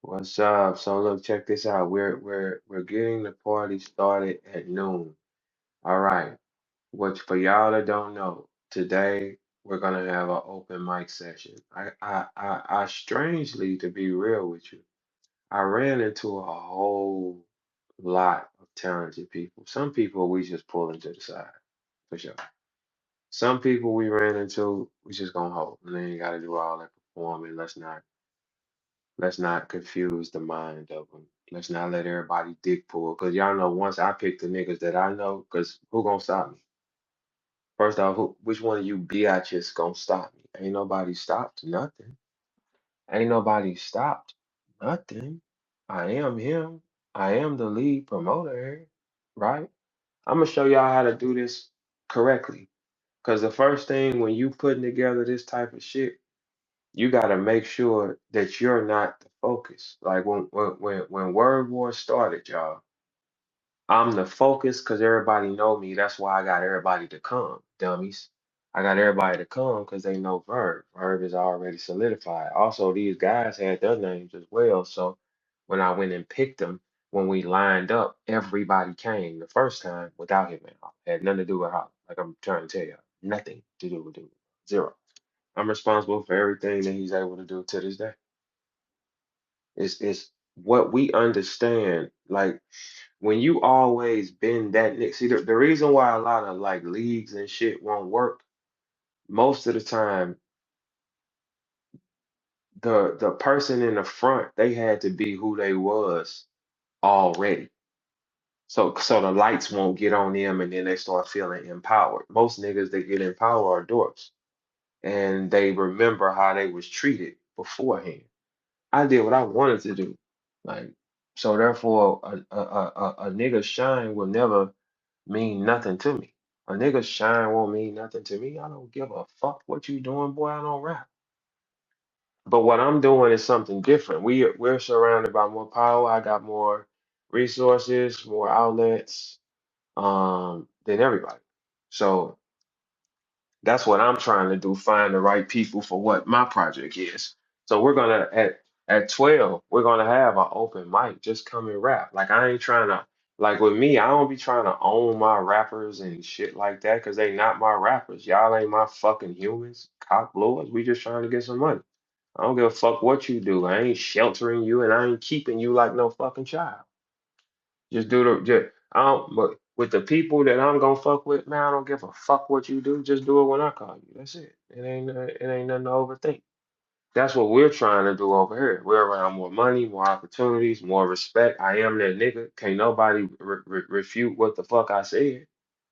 What's up? So look, check this out. We're getting the party started at noon. All right. Which for y'all that don't know, today we're gonna have an open mic session. I strangely, to be real with you, I ran into a whole lot of talented people. Some people we just pull into the side, for sure. Some people we ran into, we just gonna hold. And then you gotta do all that performing. Let's not confuse the mind of them. Let's not let everybody dick pull. Cause y'all know once I pick the niggas that I know, cause who gonna stop me? First off, which one of you biatches gonna stop me? Ain't nobody stopped nothing. Ain't nobody stopped nothing. I am him. I am the lead promoter here, right? I'm gonna show y'all how to do this correctly. Cause the first thing when you putting together this type of shit, you got to make sure that you're not the focus. Like when Word War started, y'all, I'm the focus because everybody know me. That's why I got everybody to come, dummies. I got everybody to come because they know Verb. Verb is already solidified. Also, these guys had their names as well. So when I went and picked them, when we lined up, everybody came the first time without him. Had nothing to do with how. Like I'm trying to tell you, nothing to do with it. Zero. I'm responsible for everything that he's able to do to this day. It's what we understand. Like when you always been that nigga. See, the reason why a lot of like leagues and shit won't work, most of the time, the person in the front, they had to be who they was already. So the lights won't get on them and then they start feeling empowered. Most niggas that get empowered are dorks. And they remember how they was treated beforehand. I did what I wanted to do. Like, so therefore, a nigga shine will never mean nothing to me. A nigga shine won't mean nothing to me. I don't give a fuck what you doing, boy. I don't rap. But what I'm doing is something different. We're surrounded by more power. I got more resources, more outlets, than everybody. So that's what I'm trying to do, find the right people for what my project is. So we're gonna at 12, we're gonna have an open mic. Just come and rap. Like I ain't trying to like with me, I don't be trying to own my rappers and shit like that because they not my rappers. Y'all ain't my fucking humans, cock blowers. We just trying to get some money. I don't give a fuck what you do. I ain't sheltering you and I ain't keeping you like no fucking child. Just do the just I don't but with the people that I'm gonna fuck with, man, I don't give a fuck what you do. Just do it when I call you. That's it. It ain't nothing to overthink. That's what we're trying to do over here. We're around more money, more opportunities, more respect. I am that nigga. Can't nobody refute what the fuck I said.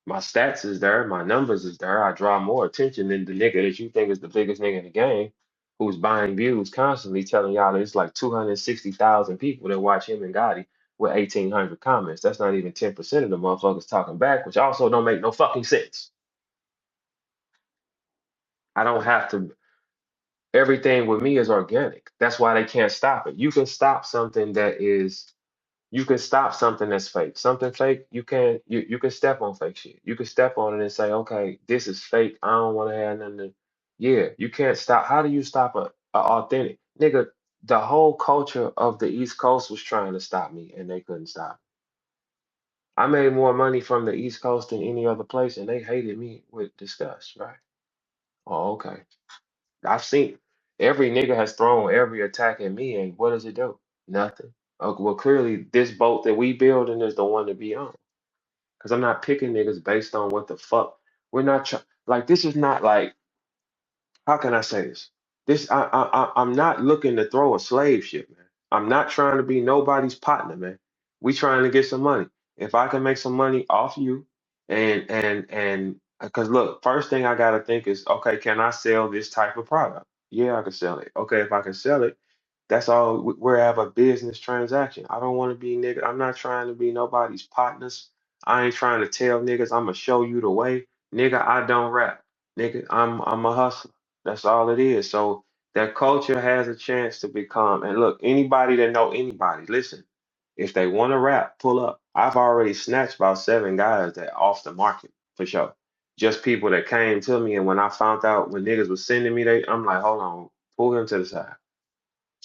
My stats is there, my numbers is there. I draw more attention than the nigga that you think is the biggest nigga in the game, who's buying views constantly, telling y'all that it's like 260,000 people that watch him and Gotti with 1,800 comments. That's not even 10% of the motherfuckers talking back, which also don't make no fucking sense. I don't have to. Everything with me is organic. That's why they can't stop it. You can stop something that's fake. Something fake, you can step on fake shit. You can step on it and say, okay, this is fake. I don't want to have nothing to. Yeah, you can't stop. How do you stop a authentic nigga? The whole culture of the East Coast was trying to stop me, and they couldn't stop. I made more money from the East Coast than any other place, and they hated me with disgust, right? Oh, okay. I've seen every nigga has thrown every attack at me, and what does it do? Nothing. Okay, well, clearly this boat that we building is the one to be on. Because I'm not picking niggas based on what the fuck. We're not like this is not like how can I say this? I'm not looking to throw a slave ship, man. I'm not trying to be nobody's partner, man. We trying to get some money. If I can make some money off you, and because look, first thing I gotta think is, okay, can I sell this type of product? Yeah, I can sell it. Okay, if I can sell it, that's all. We're have a business transaction. I don't want to be nigga. I'm not trying to be nobody's partners. I ain't trying to tell niggas I'm gonna show you the way, nigga. I don't rap, nigga. I'm a hustler. That's all it is. So that culture has a chance to become, and look, anybody that know anybody, listen, if they want to rap, pull up. I've already snatched about 7 guys that off the market for sure. Just people that came to me, and when I found out when niggas was sending me, I'm like, hold on, pull him to the side.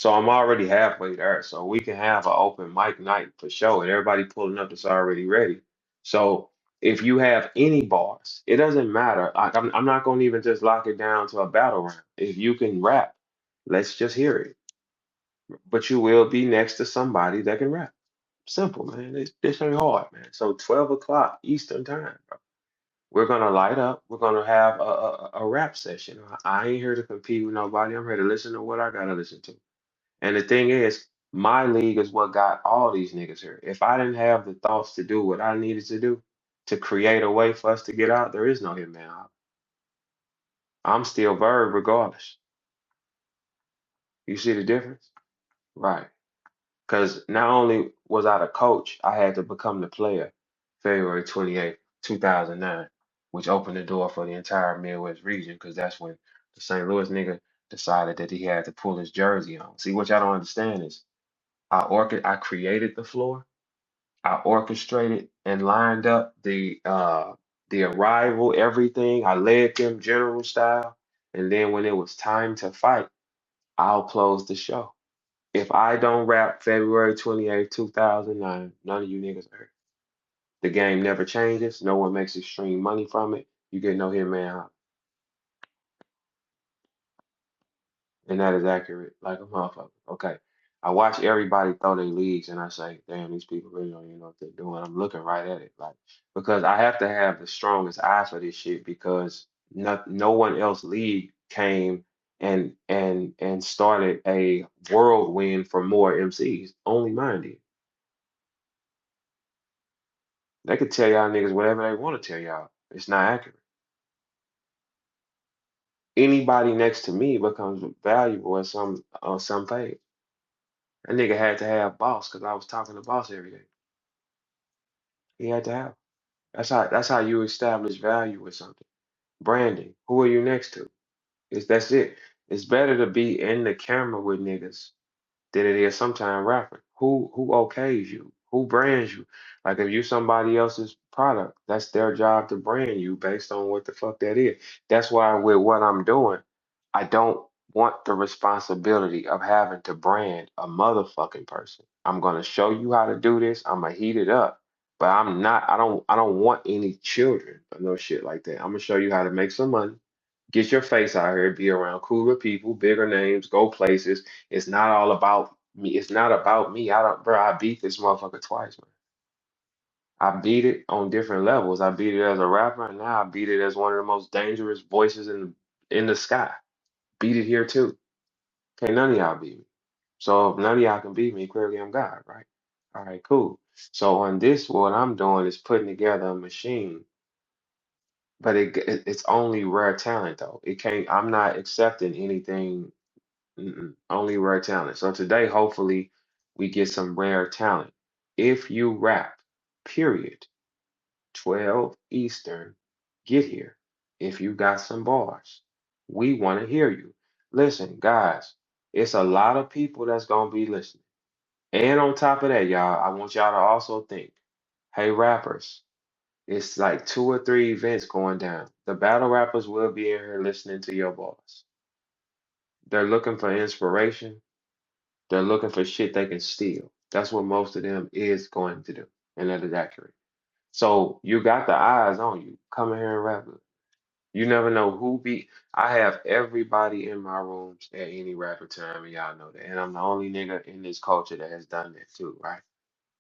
So I'm already halfway there. So we can have an open mic night for sure, and everybody pulling up that's already ready. So if you have any bars, it doesn't matter. I'm not gonna even just lock it down to a battle round. If you can rap, let's just hear it. But you will be next to somebody that can rap. Simple, man. This ain't hard, man. So 12 o'clock Eastern time, bro. We're gonna light up. We're gonna have a rap session. I ain't here to compete with nobody. I'm here to listen to what I gotta listen to. And the thing is, my league is what got all these niggas here. If I didn't have the thoughts to do what I needed to do to create a way for us to get out, there is no hitman out. I'm still Verb regardless. You see the difference? Right. Because not only was I the coach, I had to become the player February 28th, 2009, which opened the door for the entire Midwest region because that's when the St. Louis nigga decided that he had to pull his jersey on. See, what y'all don't understand is I created the floor. I orchestrated and lined up the arrival, everything. I led them general style. And then when it was time to fight, I'll close the show. If I don't rap February 28th, 2009, none of you niggas heard. The game never changes. No one makes extreme money from it. You get no hitman. And that is accurate, like a motherfucker. Okay. I watch everybody throw their leagues and I say, damn, these people really don't even know what they're doing. I'm looking right at it. Like, because I have to have the strongest eye for this shit because no one else league came and started a whirlwind for more MCs. Only mine did. They could tell y'all niggas whatever they want to tell y'all. It's not accurate. Anybody next to me becomes valuable at some on some page. That nigga had to have boss because I was talking to boss every day. He had to have. That's how you establish value with something. Branding. Who are you next to? That's it. It's better to be in the camera with niggas than it is sometime rapping. Who okays you? Who brands you? Like if you somebody else's product, that's their job to brand you based on what the fuck that is. That's why with what I'm doing, I don't want the responsibility of having to brand a motherfucking person. I'm gonna show you how to do this. I'm gonna heat it up. But I don't want any children or no shit like that. I'm gonna show you how to make some money, get your face out here, be around cooler people, bigger names, go places. It's not all about me. It's not about me. I don't, bro. I beat this motherfucker twice, man. I beat it on different levels. I beat it as a rapper, and now I beat it as one of the most dangerous voices in the sky. Beat it here too. Can't none of y'all beat me. So if none of y'all can beat me, clearly I'm God, right? All right, cool. So on this, what I'm doing is putting together a machine, but it's only rare talent though. It can't. I'm not accepting anything. Only rare talent. So today, hopefully, we get some rare talent. If you rap, period, 12 Eastern, get here. If you got some bars, we want to hear you. Listen, guys, it's a lot of people that's going to be listening. And on top of that, y'all, I want y'all to also think, hey, rappers, it's like 2 or 3 events going down. The battle rappers will be in here listening to your bars. They're looking for inspiration. They're looking for shit they can steal. That's what most of them is going to do. And that is accurate. So you got the eyes on you. Come in here and rap. You never know who be. I have everybody in my rooms at any rapper time, and y'all know that. And I'm the only nigga in this culture that has done that too, right?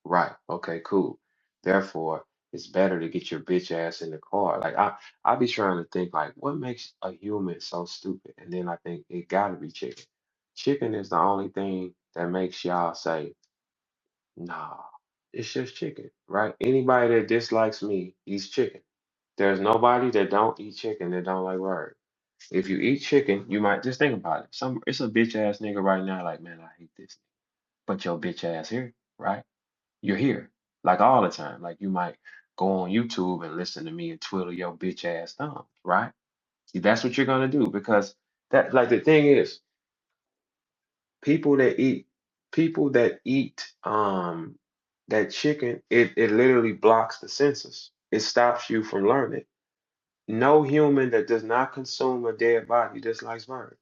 Right. Okay, cool. Therefore, it's better to get your bitch ass in the car. Like I be trying to think like what makes a human so stupid? And then I think it gotta be chicken. Chicken is the only thing that makes y'all say, nah, it's just chicken, right? Anybody that dislikes me eats chicken. There's nobody that don't eat chicken that don't like word. If you eat chicken, you might just think about it. It's a bitch ass nigga right now, like, man, I hate this. But your bitch ass here, right? You're here, like all the time. Like you might go on YouTube and listen to me and twiddle your bitch ass thumbs, right? See, that's what you're gonna do because that, like, the thing is, people that eat, people that eat, that chicken, it literally blocks the senses. It stops you from learning. No human that does not consume a dead body dislikes bird.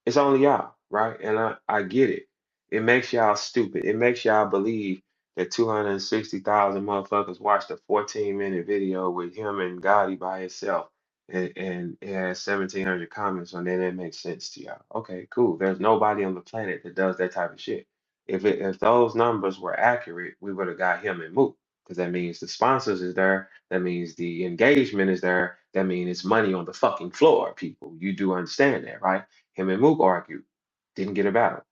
It's only y'all. right? And I get it. It makes y'all stupid. It makes y'all believe that 260,000 motherfuckers watched a 14-minute video with him and Gotti by himself, and it has 1,700 comments on it. That makes sense to y'all. Okay, cool. There's nobody on the planet that does that type of shit. If those numbers were accurate, we would have got him and Mook, because that means the sponsors is there. That means the engagement is there. That means it's money on the fucking floor, people. You do understand that, right? Him and Mook argued, didn't get a battle,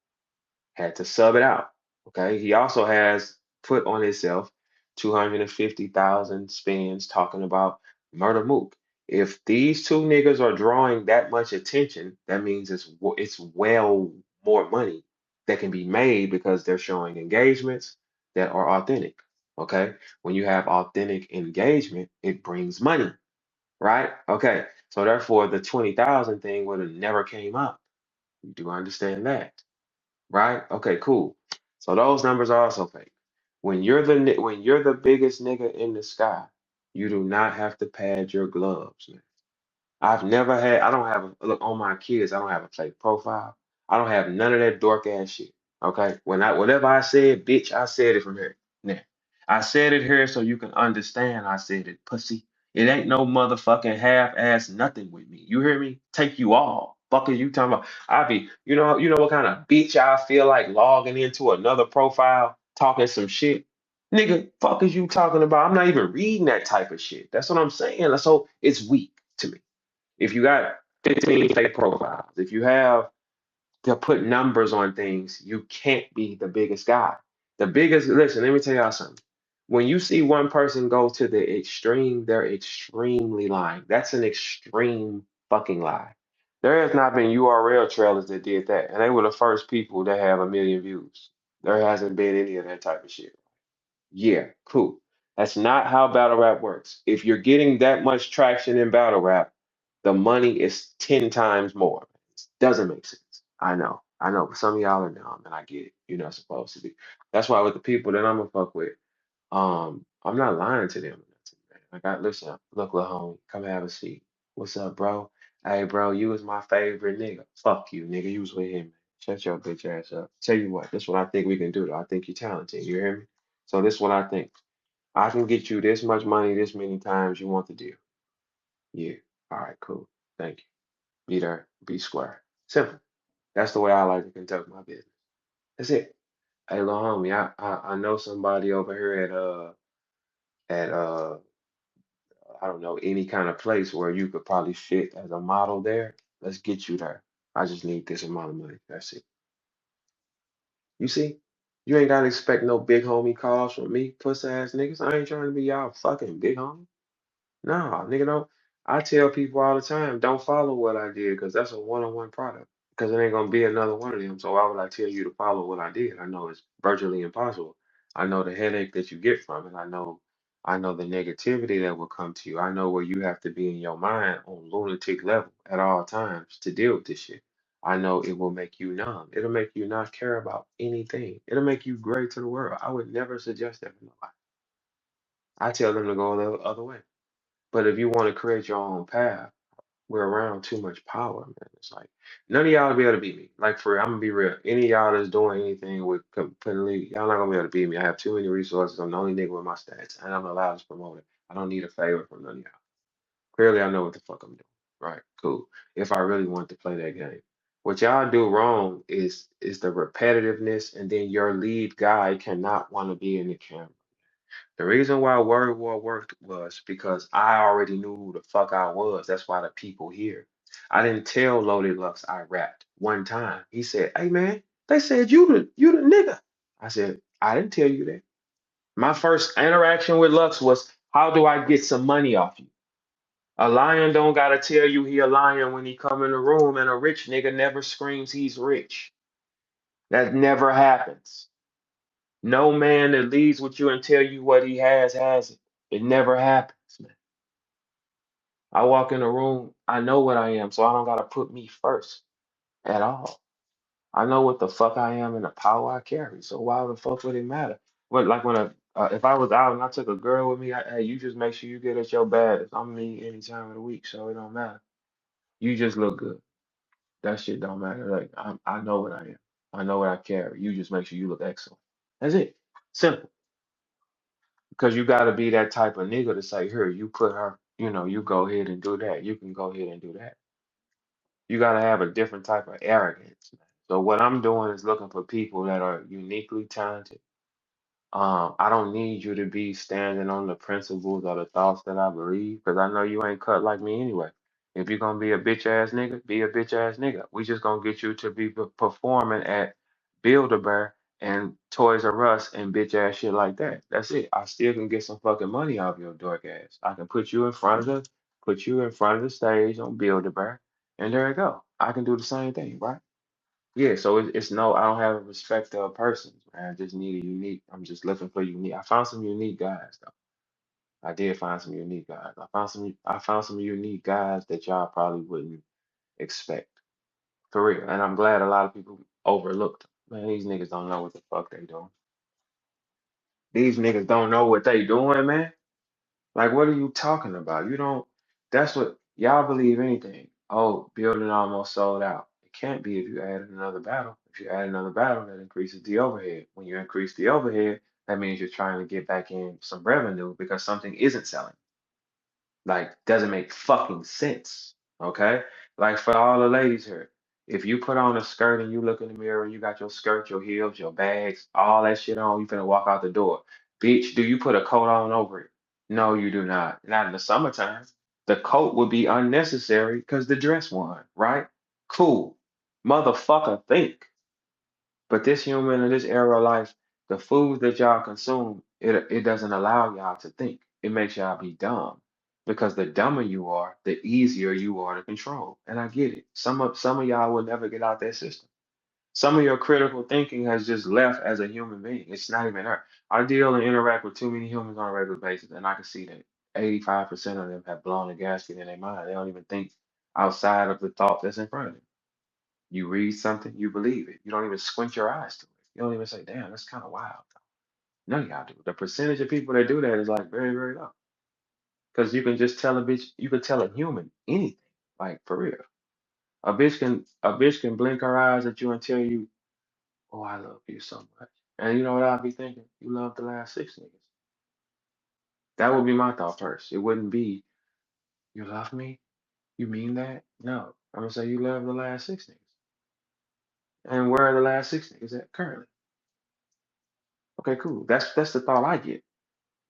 had to sub it out. Okay. He also has put on himself 250,000 spins talking about Murder Mook. If these two niggas are drawing that much attention, that means it's well more money that can be made because they're showing engagements that are authentic. Okay. When you have authentic engagement, it brings money, right? Okay. So therefore, the 20,000 thing would have never came up. You do understand that, right? Okay, cool. So those numbers are also fake. When you're the biggest nigga in the sky, you do not have to pad your gloves. I don't have look on my kids, I don't have a fake profile. I don't have none of that dork ass shit. Okay. Whatever I said, bitch, I said it from here. Now, I said it here so you can understand I said it, pussy. It ain't no motherfucking half-ass nothing with me. You hear me? Take you all. Fuck are you talking about? You know what kind of bitch I feel like logging into another profile, talking some shit. Nigga, fuck is you talking about? I'm not even reading that type of shit. That's what I'm saying. So it's weak to me. If you got 15 fake profiles, if you have to put numbers on things, you can't be the biggest guy. The biggest, listen, let me tell y'all something. When you see one person go to the extreme, they're extremely lying. That's an extreme fucking lie. There has not been URL trailers that did that, and they were the first people that have 1 million views. There hasn't been any of that type of shit. Yeah, cool. That's not how battle rap works. If you're getting that much traction in battle rap, the money is 10 times more. It doesn't make sense. I know, but some of y'all are dumb, and I get it. You're not supposed to be. That's why with the people that I'm gonna fuck with, I'm not lying to them. or nothing, man. Like, listen, look, little homie, come have a seat. What's up, bro? Hey, bro, you was my favorite nigga. Fuck you, nigga. You was with him, man. Shut your bitch ass up. Tell you what, this is what I think we can do, though. I think you're talented. You hear me? So this is what I think. I can get you this much money this many times. You want the deal? Yeah. All right, cool. Thank you. Be there. Be square. Simple. That's the way I like to conduct my business. That's it. Hey, little homie, I know somebody over here at I don't know, any kind of place where you could probably fit as a model there. Let's get you there. I just need this amount of money. That's it. You see? You ain't gotta expect no big homie calls from me, puss ass niggas. I ain't trying to be y'all fucking big homie. No, nigga, don't. I tell people all the time, don't follow what I did because that's a one-on-one product. Because it ain't gonna be another one of them. So why would I tell you to follow what I did? I know it's virtually impossible. I know the headache that you get from it. I know the negativity that will come to you. I know where you have to be in your mind on lunatic level at all times to deal with this shit. I know it will make you numb. It'll make you not care about anything. It'll make you great to the world. I would never suggest that for nobody. I tell them to go the other way. But if you want to create your own path, we're around too much power, man. It's like none of y'all will be able to beat me. Like for real, I'm gonna be real. Any of y'all that's doing anything with completely, y'all not gonna be able to beat me. I have too many resources. I'm the only nigga with my stats, and I'm the loudest promoter. I don't need a favor from none of y'all. Clearly, I know what the fuck I'm doing. Right, cool. If I really want to play that game, what y'all do wrong is the repetitiveness, and then your lead guy cannot want to be in the camera. The reason why Word War worked was because I already knew who the fuck I was. That's why the people here. I didn't tell Loaded Lux I rapped one time. He said, "Hey man, they said you the nigga." I said, "I didn't tell you that." My first interaction with Lux was, "How do I get some money off you?" A lion don't gotta tell you he a lion when he come in the room, and a rich nigga never screams he's rich. That never happens. No man that leads with you and tell you what he has it. It never happens, man. I walk in a room, I know what I am, so I don't gotta put me first at all. I know what the fuck I am and the power I carry. So why the fuck would it matter? What like when if I was out and I took a girl with me, hey, you just make sure you get at your baddest. I'm me any time of the week, so it don't matter. You just look good. That shit don't matter. Like I know what I am. I know what I carry. You just make sure you look excellent. That's it. Simple. Because you gotta be that type of nigga to say, here, you put her, you go ahead and do that. You can go ahead and do that. You gotta have a different type of arrogance, man. So what I'm doing is looking for people that are uniquely talented. I don't need you to be standing on the principles or the thoughts that I believe, because I know you ain't cut like me anyway. If you're gonna be a bitch ass nigga, be a bitch ass nigga. We just gonna get you to be performing at Build-A-Bear and Toys R Us and bitch ass shit like that. That's it. I still can get some fucking money off your dork ass. I can put you in front of the stage on Build-A-Bear, and there you go. I can do the same thing, right? Yeah, so it's no, I don't have a respect of persons, man. I just need a unique. I'm just looking for unique. I found some unique guys though. I did find some unique guys. I found some unique guys that y'all probably wouldn't expect. For real. And I'm glad a lot of people overlooked them. Man, these niggas don't know what the fuck they doing. These niggas don't know what they doing, man. Like, what are you talking about? You don't, that's what y'all believe anything. Oh, building almost sold out. It can't be if you added another battle. If you add another battle, that increases the overhead. When you increase the overhead, that means you're trying to get back in some revenue because something isn't selling. Like, doesn't make fucking sense. Okay? Like for all the ladies here, if you put on a skirt and you look in the mirror and you got your skirt, your heels, your bags, all that shit on, you finna walk out the door. Bitch, do you put a coat on over it? No, you do not. Not in the summertime. The coat would be unnecessary because the dress won, right? Cool. Motherfucker, think. But this human in this era of life, the foods that y'all consume, it doesn't allow y'all to think. It makes y'all be dumb. Because the dumber you are, the easier you are to control. And I get it. Some of y'all will never get out that system. Some of your critical thinking has just left as a human being. It's not even there. I deal and interact with too many humans on a regular basis, and I can see that 85% of them have blown a gasket in their mind. They don't even think outside of the thought that's in front of them. You read something, you believe it. You don't even squint your eyes to it. You don't even say, damn, that's kind of wild. None of y'all do. The percentage of people that do that is like very, very low. Because you can just tell a bitch, you can tell a human anything, like for real. A bitch can blink her eyes at you and tell you, oh, I love you so much. And you know what I'd be thinking? You love the last six niggas. That would be my thought first. It wouldn't be, you love me? You mean that? No. I'm gonna say you love the last six niggas. And where are the last six niggas at currently? Okay, cool. That's the thought I get.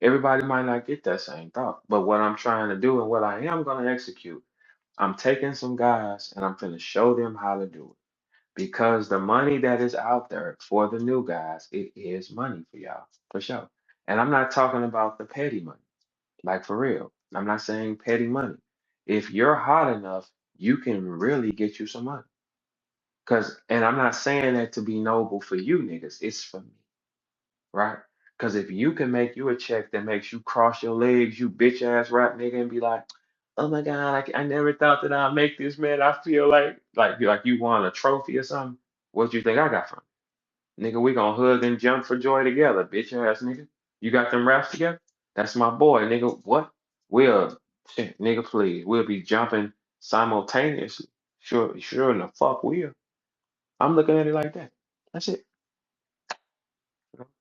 Everybody might not get that same thought, but what I'm trying to do and what I am gonna execute, I'm taking some guys and I'm gonna show them how to do it. Because the money that is out there for the new guys, it is money for y'all, for sure. And I'm not talking about the petty money, like for real. I'm not saying petty money. If you're hot enough, you can really get you some money. And I'm not saying that to be noble for you niggas, it's for me, right? Because if you can make you a check that makes you cross your legs, you bitch ass rap nigga, and be like, oh my God, I never thought that I'd make this, man. I feel like you won a trophy or something. What you think I got from it? Nigga, we gonna hug and jump for joy together, bitch ass nigga. You got them raps together? That's my boy, nigga. What? We'll, shit, nigga, please. We'll be jumping simultaneously. Sure, sure in the fuck will. I'm looking at it like that. That's it.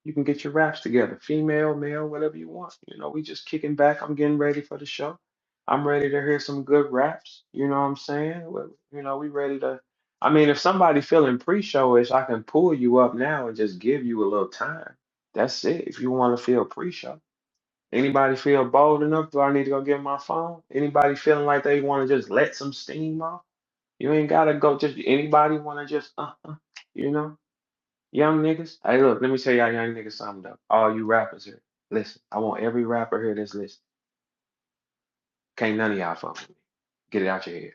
You can get your raps together, female, male, whatever you want. We just kicking back. I'm getting ready for the show. I'm ready to hear some good raps. You know what I'm saying? We ready to. I mean, if somebody feeling pre-showish, I can pull you up now and just give you a little time. That's it. If you want to feel pre-show. Anybody feel bold enough? Do I need to go get my phone? Anybody feeling like they want to just let some steam off? You ain't gotta go. Just anybody want to just you know? Young niggas, hey, look, let me tell y'all young niggas something though. All you rappers here, listen, I want every rapper here that's listening. Can't none of y'all fuck with me. Get it out your head.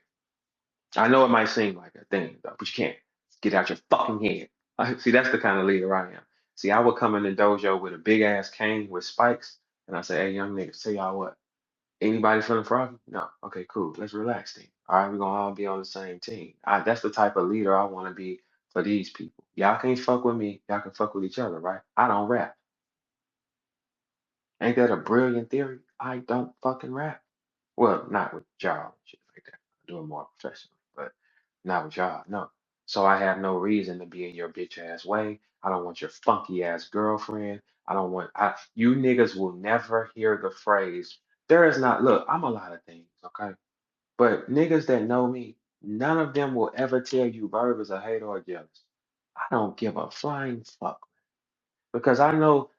I know it might seem like a thing though, but you can't. Get it out your fucking head. See, that's the kind of leader I am. See, I would come in the dojo with a big ass cane with spikes, and I say, hey, young niggas, tell y'all what. Anybody feeling froggy? No. Okay, cool. Let's relax then. All right, we're gonna all be on the same team. That's the type of leader I want to be for these people. Y'all can't fuck with me. Y'all can fuck with each other, right? I don't rap. Ain't that a brilliant theory? I don't fucking rap. Well, not with y'all and shit like that. I do it more professionally. But Not with y'all, no. So I have no reason to be in your bitch ass way. I don't want your funky ass girlfriend. I don't want you niggas will never hear the phrase. There is not, look, I'm a lot of things, okay? But niggas that know me, none of them will ever tell you Verb is a hater or jealous. I don't give a flying fuck because I know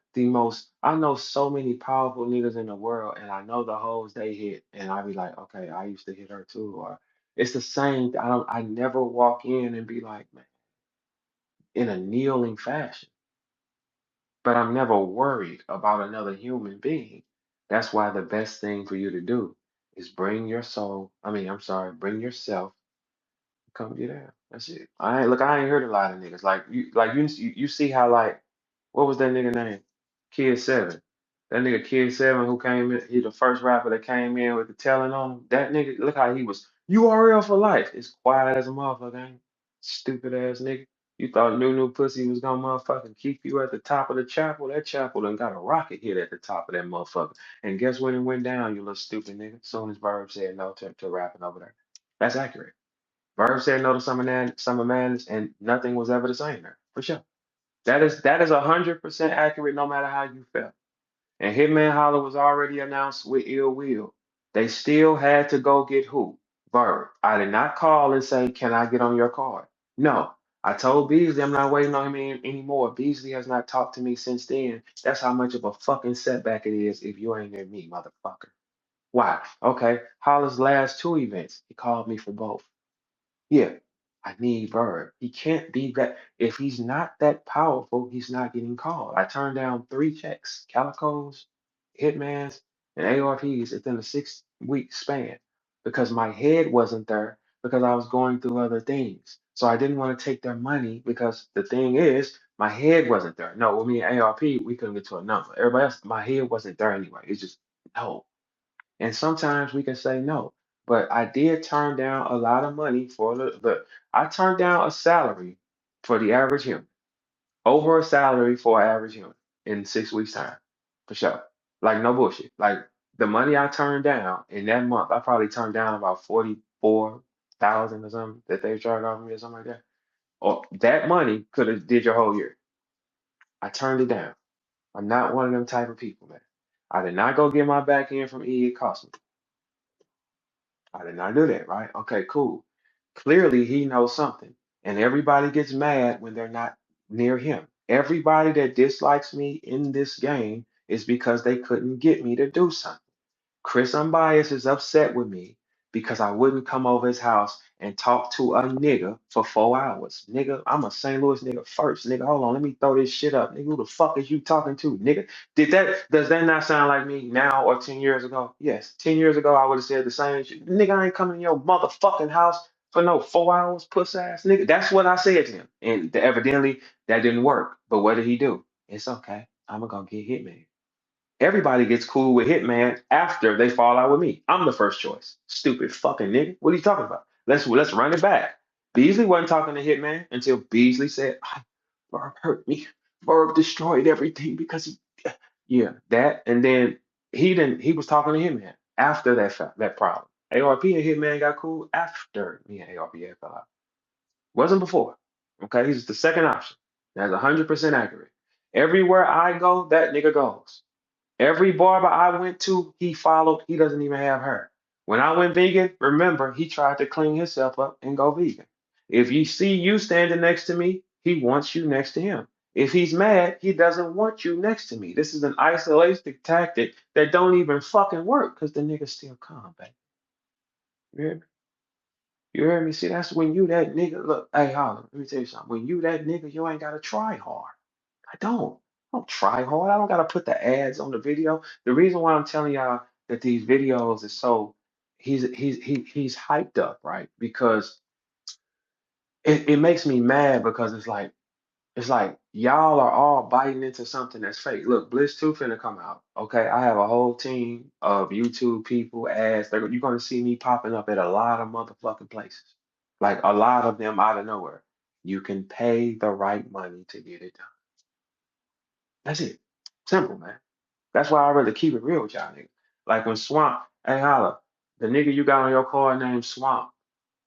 so many powerful niggas in the world, and I know the hoes they hit, and I be like, okay, I used to hit her too, or it's the same. I never walk in and be like, man, in a kneeling fashion, but I'm never worried about another human being. That's why the best thing for you to do is bring your soul. I mean, I'm sorry, bring yourself. Come get out. That's it. I ain't heard a lot of niggas. You see how like what was that nigga name? Kid Seven. That nigga Kid Seven who came in, he the first rapper that came in with the telling on him. That nigga, look how he was URL for life. It's quiet as a motherfucker, ain't it? Stupid ass nigga. You thought new pussy was gonna motherfucking keep you at the top of the chapel? That chapel done got a rocket hit at the top of that motherfucker. And guess when it went down, you little stupid nigga? Soon as Verb said no to rapping over there. That's accurate. Verb said no to Summer Madness, and nothing was ever the same there, for sure. That is 100% accurate, no matter how you felt. And Hitman Holler was already announced with Ill Will. They still had to go get who? Verb. I did not call and say, "Can I get on your card?" No. I told Beasley I'm not waiting on him anymore. Beasley has not talked to me since then. That's how much of a fucking setback it is if you ain't near me, motherfucker. Why? Okay. Holler's last two events, he called me for both. Yeah, I need Bird. He can't be that. If he's not that powerful, he's not getting called. I turned down three checks, Calicos, Hitmans, and ARPs within a 6 week span because my head wasn't there because I was going through other things. So I didn't want to take their money because the thing is, my head wasn't there. No, with me and ARP, we couldn't get to a number. Everybody else, my head wasn't there anyway. It's just no. And sometimes we can say no. But I did turn down a lot of money for I turned down a salary for the average human, over a salary for an average human in 6 weeks' time, for sure. Like no bullshit. Like the money I turned down in that month, I probably turned down about 44,000 or something that they charged off me or something like that. Or that money could have did your whole year. I turned it down. I'm not one of them type of people, man. I did not go get my back end from E. It cost me. I did not do that, right? Okay, cool. Clearly, he knows something. And everybody gets mad when they're not near him. Everybody that dislikes me in this game is because they couldn't get me to do something. Chris Unbiased is upset with me because I wouldn't come over his house and talk to a nigga for 4 hours. Nigga, I'm a St. Louis nigga first. Nigga, hold on, let me throw this shit up. Nigga, who the fuck is you talking to? Nigga, does that not sound like me now or 10 years ago? Yes. 10 years ago, I would have said the same shit. Nigga, I ain't coming to your motherfucking house for no 4 hours, puss ass nigga. That's what I said to him. And evidently that didn't work. But what did he do? It's okay. I'm gonna go get Hitman. Everybody gets cool with Hitman after they fall out with me. I'm the first choice. Stupid fucking nigga. What are you talking about? Let's run it back. Beasley wasn't talking to Hitman until Beasley said, "Ah, Verb hurt me. Verb destroyed everything because he yeah, that and then he was talking to Hitman after that problem. ARP and Hitman got cool after me and ARP had fell out. Wasn't before. Okay, he's the second option. That's 100% accurate. Everywhere I go, that nigga goes. Every barber I went to, he followed. He doesn't even have hair. When I went vegan, remember, he tried to clean himself up and go vegan. If you see you standing next to me, he wants you next to him. If he's mad, he doesn't want you next to me. This is an isolation tactic that don't even fucking work because the nigga still calm, baby. You hear me? You hear me? See, that's when you that nigga. Look, hey, Holland, let me tell you something. When you that nigga, you ain't gotta try hard. I don't. I don't try hard. I don't gotta put the ads on the video. The reason why I'm telling y'all that these videos is so he's hyped up, right? Because it makes me mad because it's like y'all are all biting into something that's fake. Look, Blizz 2 finna come out. Okay, I have a whole team of YouTube people, ads. You're gonna see me popping up at a lot of motherfucking places. Like a lot of them out of nowhere. You can pay the right money to get it done. That's it. Simple, man. That's why I rather keep it real with y'all niggas. Like when Swamp, hey holla, the nigga you got on your card named Swamp.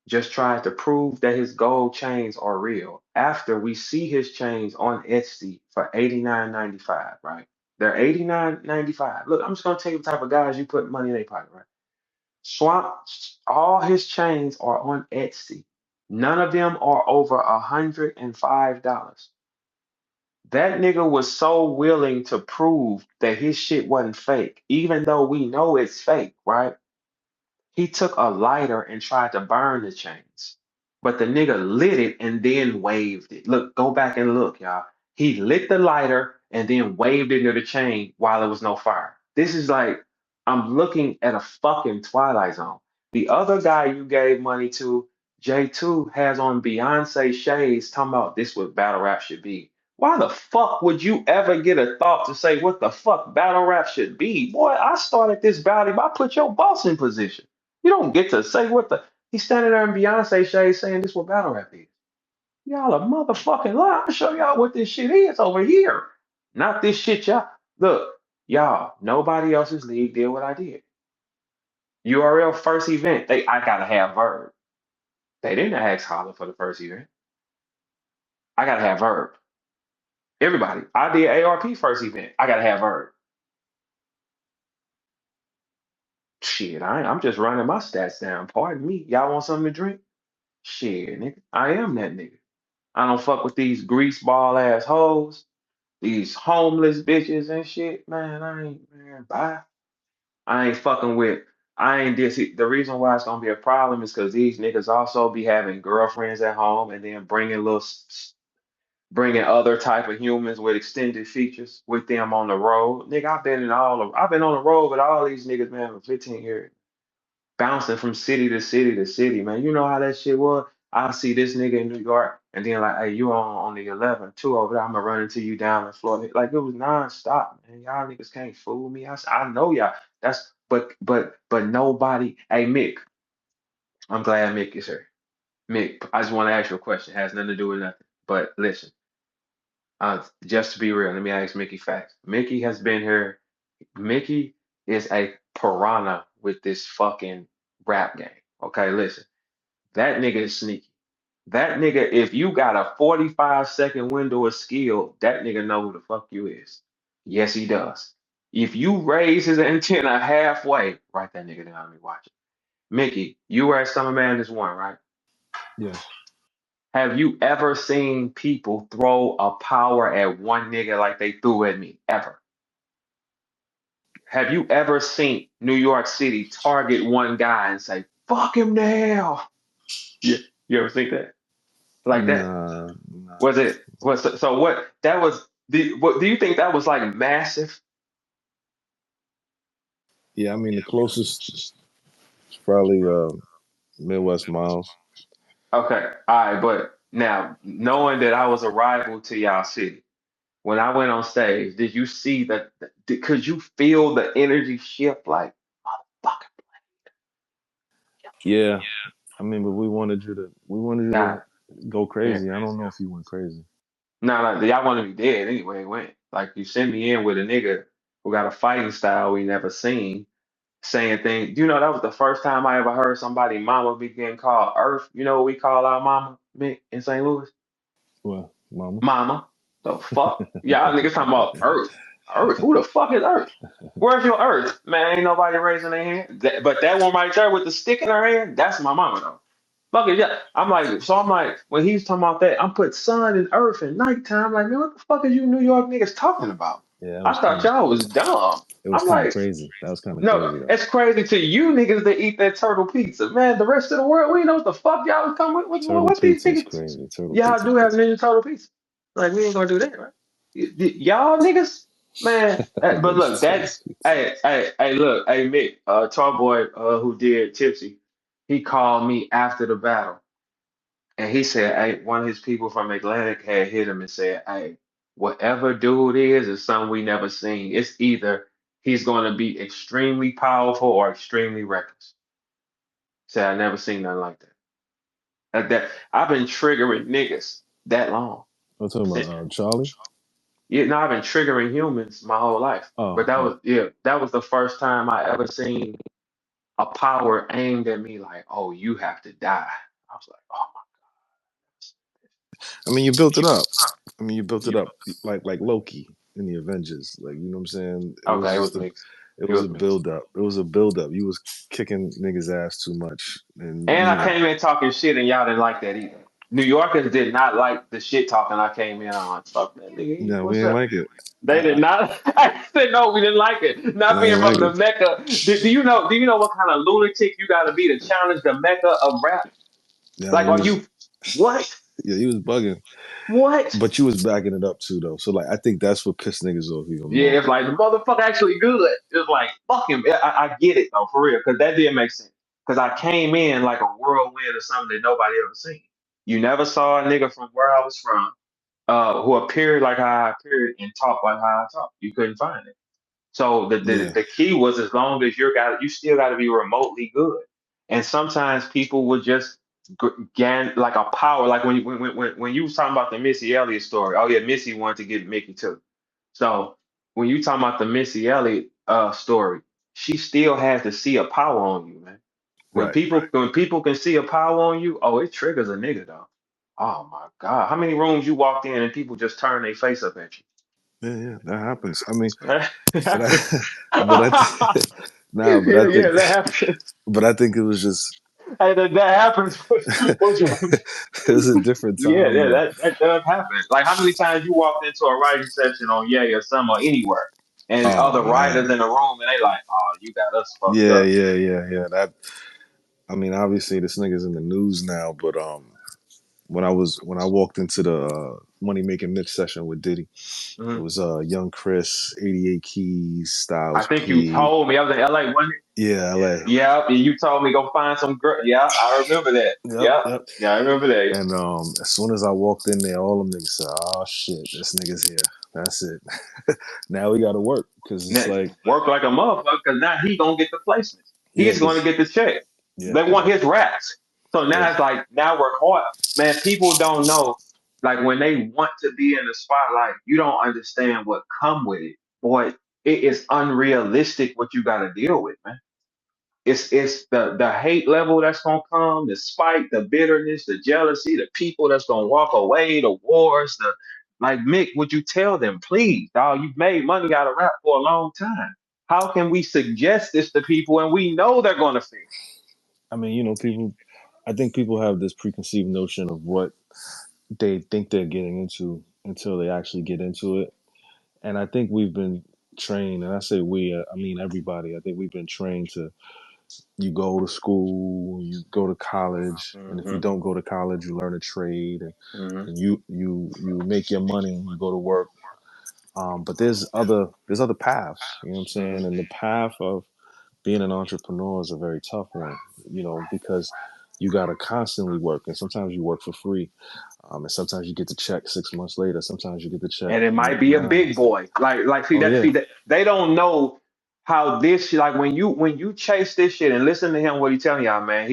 just tried to prove that his gold chains are real after we see his chains on Etsy for 89.95, right? They're 89.95. Look, I'm just gonna tell you the type of guys you put money in their pocket, right? Swamp, all his chains are on Etsy. None of them are over $105. That nigga was so willing to prove that his shit wasn't fake, even though we know it's fake, right? He took a lighter and tried to burn the chains, but the nigga lit it and then waved it. Look, go back and look, y'all. He lit the lighter and then waved it near the chain while there was no fire. This is like, I'm looking at a fucking Twilight Zone. The other guy you gave money to, J2, has on Beyonce shades talking about this what battle rap should be. Why the fuck would you ever get a thought to say what the fuck battle rap should be? Boy, I started this battle. I put your boss in position. You don't get to say what the he's standing there in Beyonce shades saying this what battle rap is. Y'all a motherfucking lie. I'll show y'all what this shit is over here. Not this shit, y'all. Look, y'all, nobody else's league did what I did. URL first event, I gotta have VERB. They didn't ask Holla for the first event. I gotta have VERB. Everybody. I did ARP first event. I gotta have VERB. Shit, I'm just running my stats down. Pardon me. Y'all want something to drink? Shit, nigga. I am that nigga. I don't fuck with these greaseball ass hoes, these homeless bitches and shit. Man, I ain't, man, bye. I ain't fucking with, I ain't this. The reason why it's gonna be a problem is because these niggas also be having girlfriends at home and then bringing other type of humans with extended features with them on the road. Nigga, I've been on the road with all these niggas, man, for 15 years bouncing from city to city to city, man. You know how that shit was. I see this nigga in New York, and then like, hey, you on the 11 2 over there. I'm gonna run into you down in Florida. Like it was nonstop, man. Y'all niggas can't fool me. I know y'all. That's but nobody. Hey Mick, I'm glad Mick is here. Mick, I just want to ask you a question. It has nothing to do with nothing. But listen, just to be real, let me ask Mickey facts. Mickey has been here. Mickey is a piranha with this fucking rap game. Okay, listen. That nigga is sneaky. That nigga, if you got a 45-second window of skill, that nigga know who the fuck you is. Yes, he does. If you raise his antenna halfway, write that nigga down and watch it. Mickey, you were at Summer Madness 1, right? Yes. Have you ever seen people throw a power at one nigga like they threw at me? Ever? Have you ever seen New York City target one guy and say, fuck him now? Yeah. You ever think that? Like that? Nah, nah. Was it was so what that was what do you think that was like massive? Yeah, I mean the closest is probably Midwest Miles. Okay, all right, but now knowing that I was a rival to y'all city, when I went on stage, did you see that could you feel the energy shift like motherfucker? Yeah, I mean, but we wanted you God, to go yeah. crazy. I don't know if you went crazy. No, no, y'all want to be dead anyway. It went like you send me in with a nigga who got a fighting style we never seen, saying things. You know, that was the first time I ever heard somebody mama be getting called Earth. You know what we call our mama, Mick, in St. Louis? Well, Mama. Mama. The fuck? Y'all niggas talking about Earth. Earth? Who the fuck is Earth? Where's your Earth? Man, ain't nobody raising their hand. But that one right there with the stick in her hand, that's my mama though. Fuck it, yeah. I'm like, when he's talking about that, I'm put sun and earth and nighttime. Like, man, what the fuck are you New York niggas talking about? Yeah, I thought y'all was dumb. it was I'm kind of like, crazy. That was kind of no, crazy though. it's crazy to you niggas that eat that turtle pizza. Man, the rest of the world, we know what the fuck y'all was coming with. Turtle What these pizza is niggas? crazy. Turtle Y'all pizza is do have crazy. Ninja Turtle pizza. Like, we ain't gonna do that, right? Y'all niggas, man. But Ninja look, Turtle that's pizza. look, hey Mick, Tall Boy, who did Tipsy, he called me after the battle. And he said, hey, one of his people from Atlantic had hit him and said, hey, whatever dude is something we never seen. It's either he's going to be extremely powerful or extremely reckless. Said, I never seen nothing like that. Like that, I've been triggering niggas that long. I'm talking Since, about Charlie. yeah, no, I've been triggering humans my whole life. But Oh, that oh, was, yeah, that was the first time I ever seen a power aimed at me like, oh, you have to die. was like, oh I mean, you built it up. I mean, you built my it God. up like Loki in the Avengers. Like, you know what I'm saying? It was Okay, it was just a mixed. it It was was a mixed. build up. It was a build up. You was kicking niggas ass too much, and And you I know, came in talking shit, and y'all didn't like that either. New Yorkers did not like the shit talking I came in on. Fuck that nigga. no, we What's ain't up? like it. They did not. I said no, we didn't like it. Not I being ain't from like the it. Mecca. Do you know? Do you know what kind of lunatic you got to be to challenge the Mecca of rap? Yeah, Like, he are was. you what? Yeah, he was bugging, What? but you was backing it up too, though. So like, I think that's what pissed niggas off even Yeah, more. it's like the motherfucker actually good. It's like fuck him. I get it though, for real, because that did make sense. Because I came in like a whirlwind or something that nobody ever seen. You never saw a nigga from where I was from, who appeared like how I appeared and talked like how I talk. You couldn't find it. So Yeah, the key was as long as you still got to be remotely good. And sometimes people would just gain like a power. Like when you was talking about the Missy Elliott story. Oh yeah, Missy wanted to get Mickey too. So when you talking about the Missy Elliott story, she still has to see a power on you, man. right. When people can see a power on you, oh, it triggers a nigga though. Oh my God. How many rooms you walked in and people just turn their face up at Yeah, yeah, that happens. I mean, it but happens. but nah, but I think, Yeah, that happens. but I think it was just, Hey, that happens. What you, it was a different yeah, time yeah, though. that does happen. Like how many times you walked into a writing session on Yay or some or anywhere, and Oh other man, writers in the room, and they like, oh, you got us fucked yeah, up. yeah, yeah, yeah. That, I mean, obviously this nigga's in the news now, but when I walked into the money making mix session with Diddy, it Mhm. was young Chris, 88 Keys, I Styles think you P, told me I was in LA, wasn't it? yeah, LA. Yeah, and you told me go find some girl. Yeah, I remember that. Yep, Yeah, yep. yeah, I remember that. And as soon as I walked in there, all them niggas said, "Oh shit, this nigga's here. That's it. Now we got to work because it's Now, like, work like a motherfucker because now he gonna get the placements. yeah, He's going to because get the check. yeah, They want his raps. So yeah, now it's like now work hard. Man, people don't know. Like when they want to be in the spotlight, you don't understand what come with it. Boy, it is unrealistic what you got to deal with, man. It's the hate level that's gonna come, the spite, the bitterness, the jealousy, the people that's gonna walk away, the wars, the like Mick, would you tell them, please, dog, you've made money out of rap for a long time. How can we suggest this to people and we know they're gonna fail? I mean, people. I think people have this preconceived notion of what they think they're getting into until they actually get into it. And I think we've been trained, and I say we, I mean everybody. I think we've been trained to, you go to school, you go to college, and if you Hmm. don't go to college, you learn a trade, Hmm. and you make your money and you go to work. But there's other paths, you know what I'm saying? Hmm. And the path of being an entrepreneur is a very tough one, because you got to constantly work, and sometimes you work for free, and sometimes you get the check 6 months later. Sometimes you get the check And it in might be a 9. big boy. See Oh that yeah, see that they don't know how this shit, like when you chase this shit and listen to him what he telling y'all, man,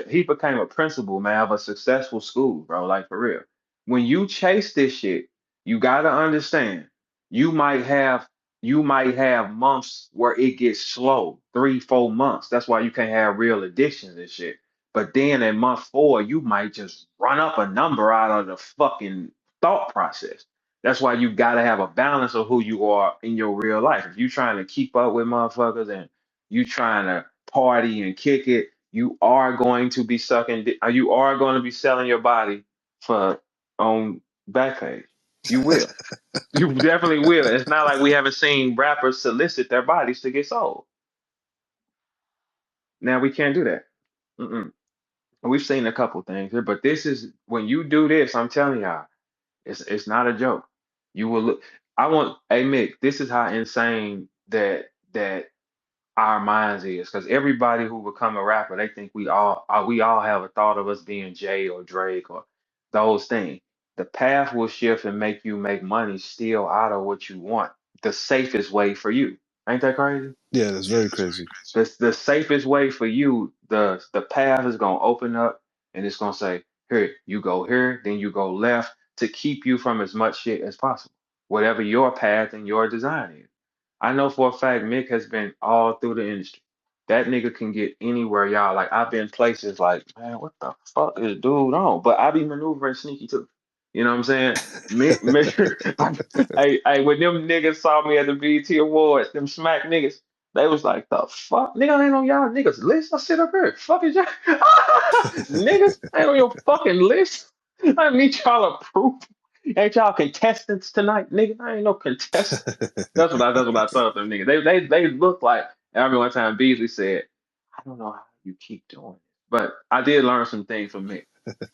he became a principal, man, of a successful school, bro. Like for real. When you chase this shit, you gotta understand you might have you might have months where it gets slow, 3, 4 months. That's why you can't have real addictions and shit. But then in month 4, you might just run up a number out of the fucking thought process. That's why you got to have a balance of who you are in your real life. If you trying to keep up with motherfuckers and you trying to party and kick it, you are going to be you are going to be selling your body for on Backpage. You will. You definitely will. It's not like we haven't seen rappers solicit their bodies to get sold. Now we can't do that. Mm-mm. We've seen a couple things here, but this is when you do this. I'm telling y'all. It's not a joke. You will look. I want. Hey Mick, this is how insane that our minds is. Because everybody who become a rapper, they think we all have a thought of us being Jay or Drake or those things. The path will shift and make you make money still out of what you want. The safest way for you. Ain't that crazy? yeah, that's very crazy. The safest way for you, the path is gonna open up and it's gonna say, here, you go here, then you go left to keep you from as much shit as possible. Whatever your path and your design is. I know for a fact Mick has been all through the industry. That nigga can get anywhere, y'all. Like I've been places like, man, what the fuck is dude on? But I be maneuvering sneaky too. You know what I'm saying? When them niggas saw me at the BET Awards, them smack niggas, they was like, the fuck? Nigga, I ain't on y'all niggas list. I sit up here. Fuck is y'all? Niggas ain't on your fucking list. I need y'all approval. Ain't y'all contestants tonight, nigga? I ain't no contestant. That's what I thought them niggas. They look like. And I remember one time Beasley said, I don't know how you keep doing it. But I did learn some things from Mick.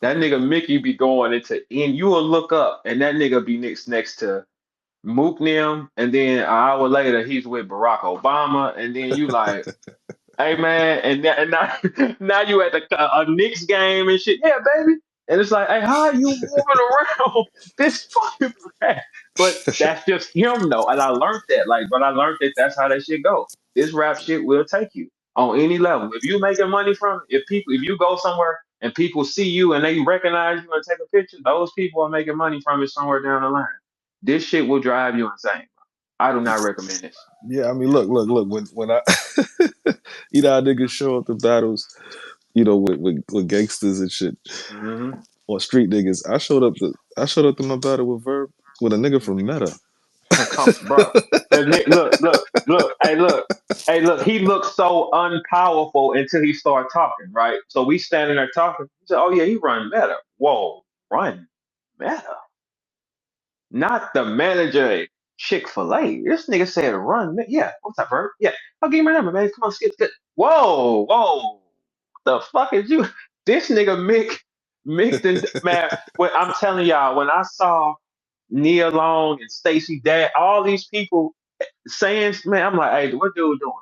That nigga Mickey be going into and you will look up and that nigga be next to Mook Nim, and then an hour later he's with Barack Obama, and then you like, hey man, now now you at a Knicks game and shit. Yeah, baby. And it's like, hey, how are you moving around this fucking fast? But that's just him though. And I learned that. But I learned that that's how that shit go. This rap shit will take you on any level. If you making money from it, if you go somewhere and people see you and they recognize you and take a picture, those people are making money from it somewhere down the line. This shit will drive you insane. I do not recommend this. Yeah, I mean, look. When I, how niggas show up to battles, with gangsters and shit, Hmm. or street niggas. I showed up to my battle with Verb with a nigga from Meta. Come, bro. Hey, look. He looks so unpowerful until he start talking, right? So we standing there talking. He said, "Oh yeah, he run meta. Whoa, run meta, not the manager at Chick-fil-A. This nigga said run meta. Yeah, what's up, bro? Yeah, I'll give you my number, man. Come on, skip. Whoa, whoa, the fuck is you? This nigga Mick, man. When I'm telling y'all, when I saw Nia Long and Stacey Dad, all these people saying, man, I'm like, hey, what dude doing?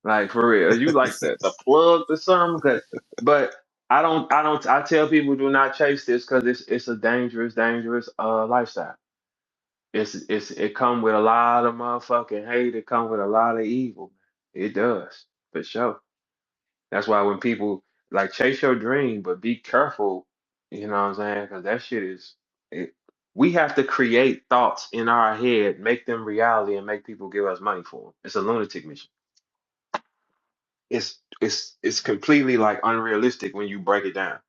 Like for real, you like the plug or something? But I tell people do not chase this because it's a dangerous lifestyle. It come with a lot of motherfucking hate. It come with a lot of evil. It does for sure. That's why when people like chase your dream, but be careful, you know what I'm saying? Because that shit is, it, we have to create thoughts in our head, make them reality, and make people give us money for them. It's a lunatic mission. It's completely like unrealistic when you break it down.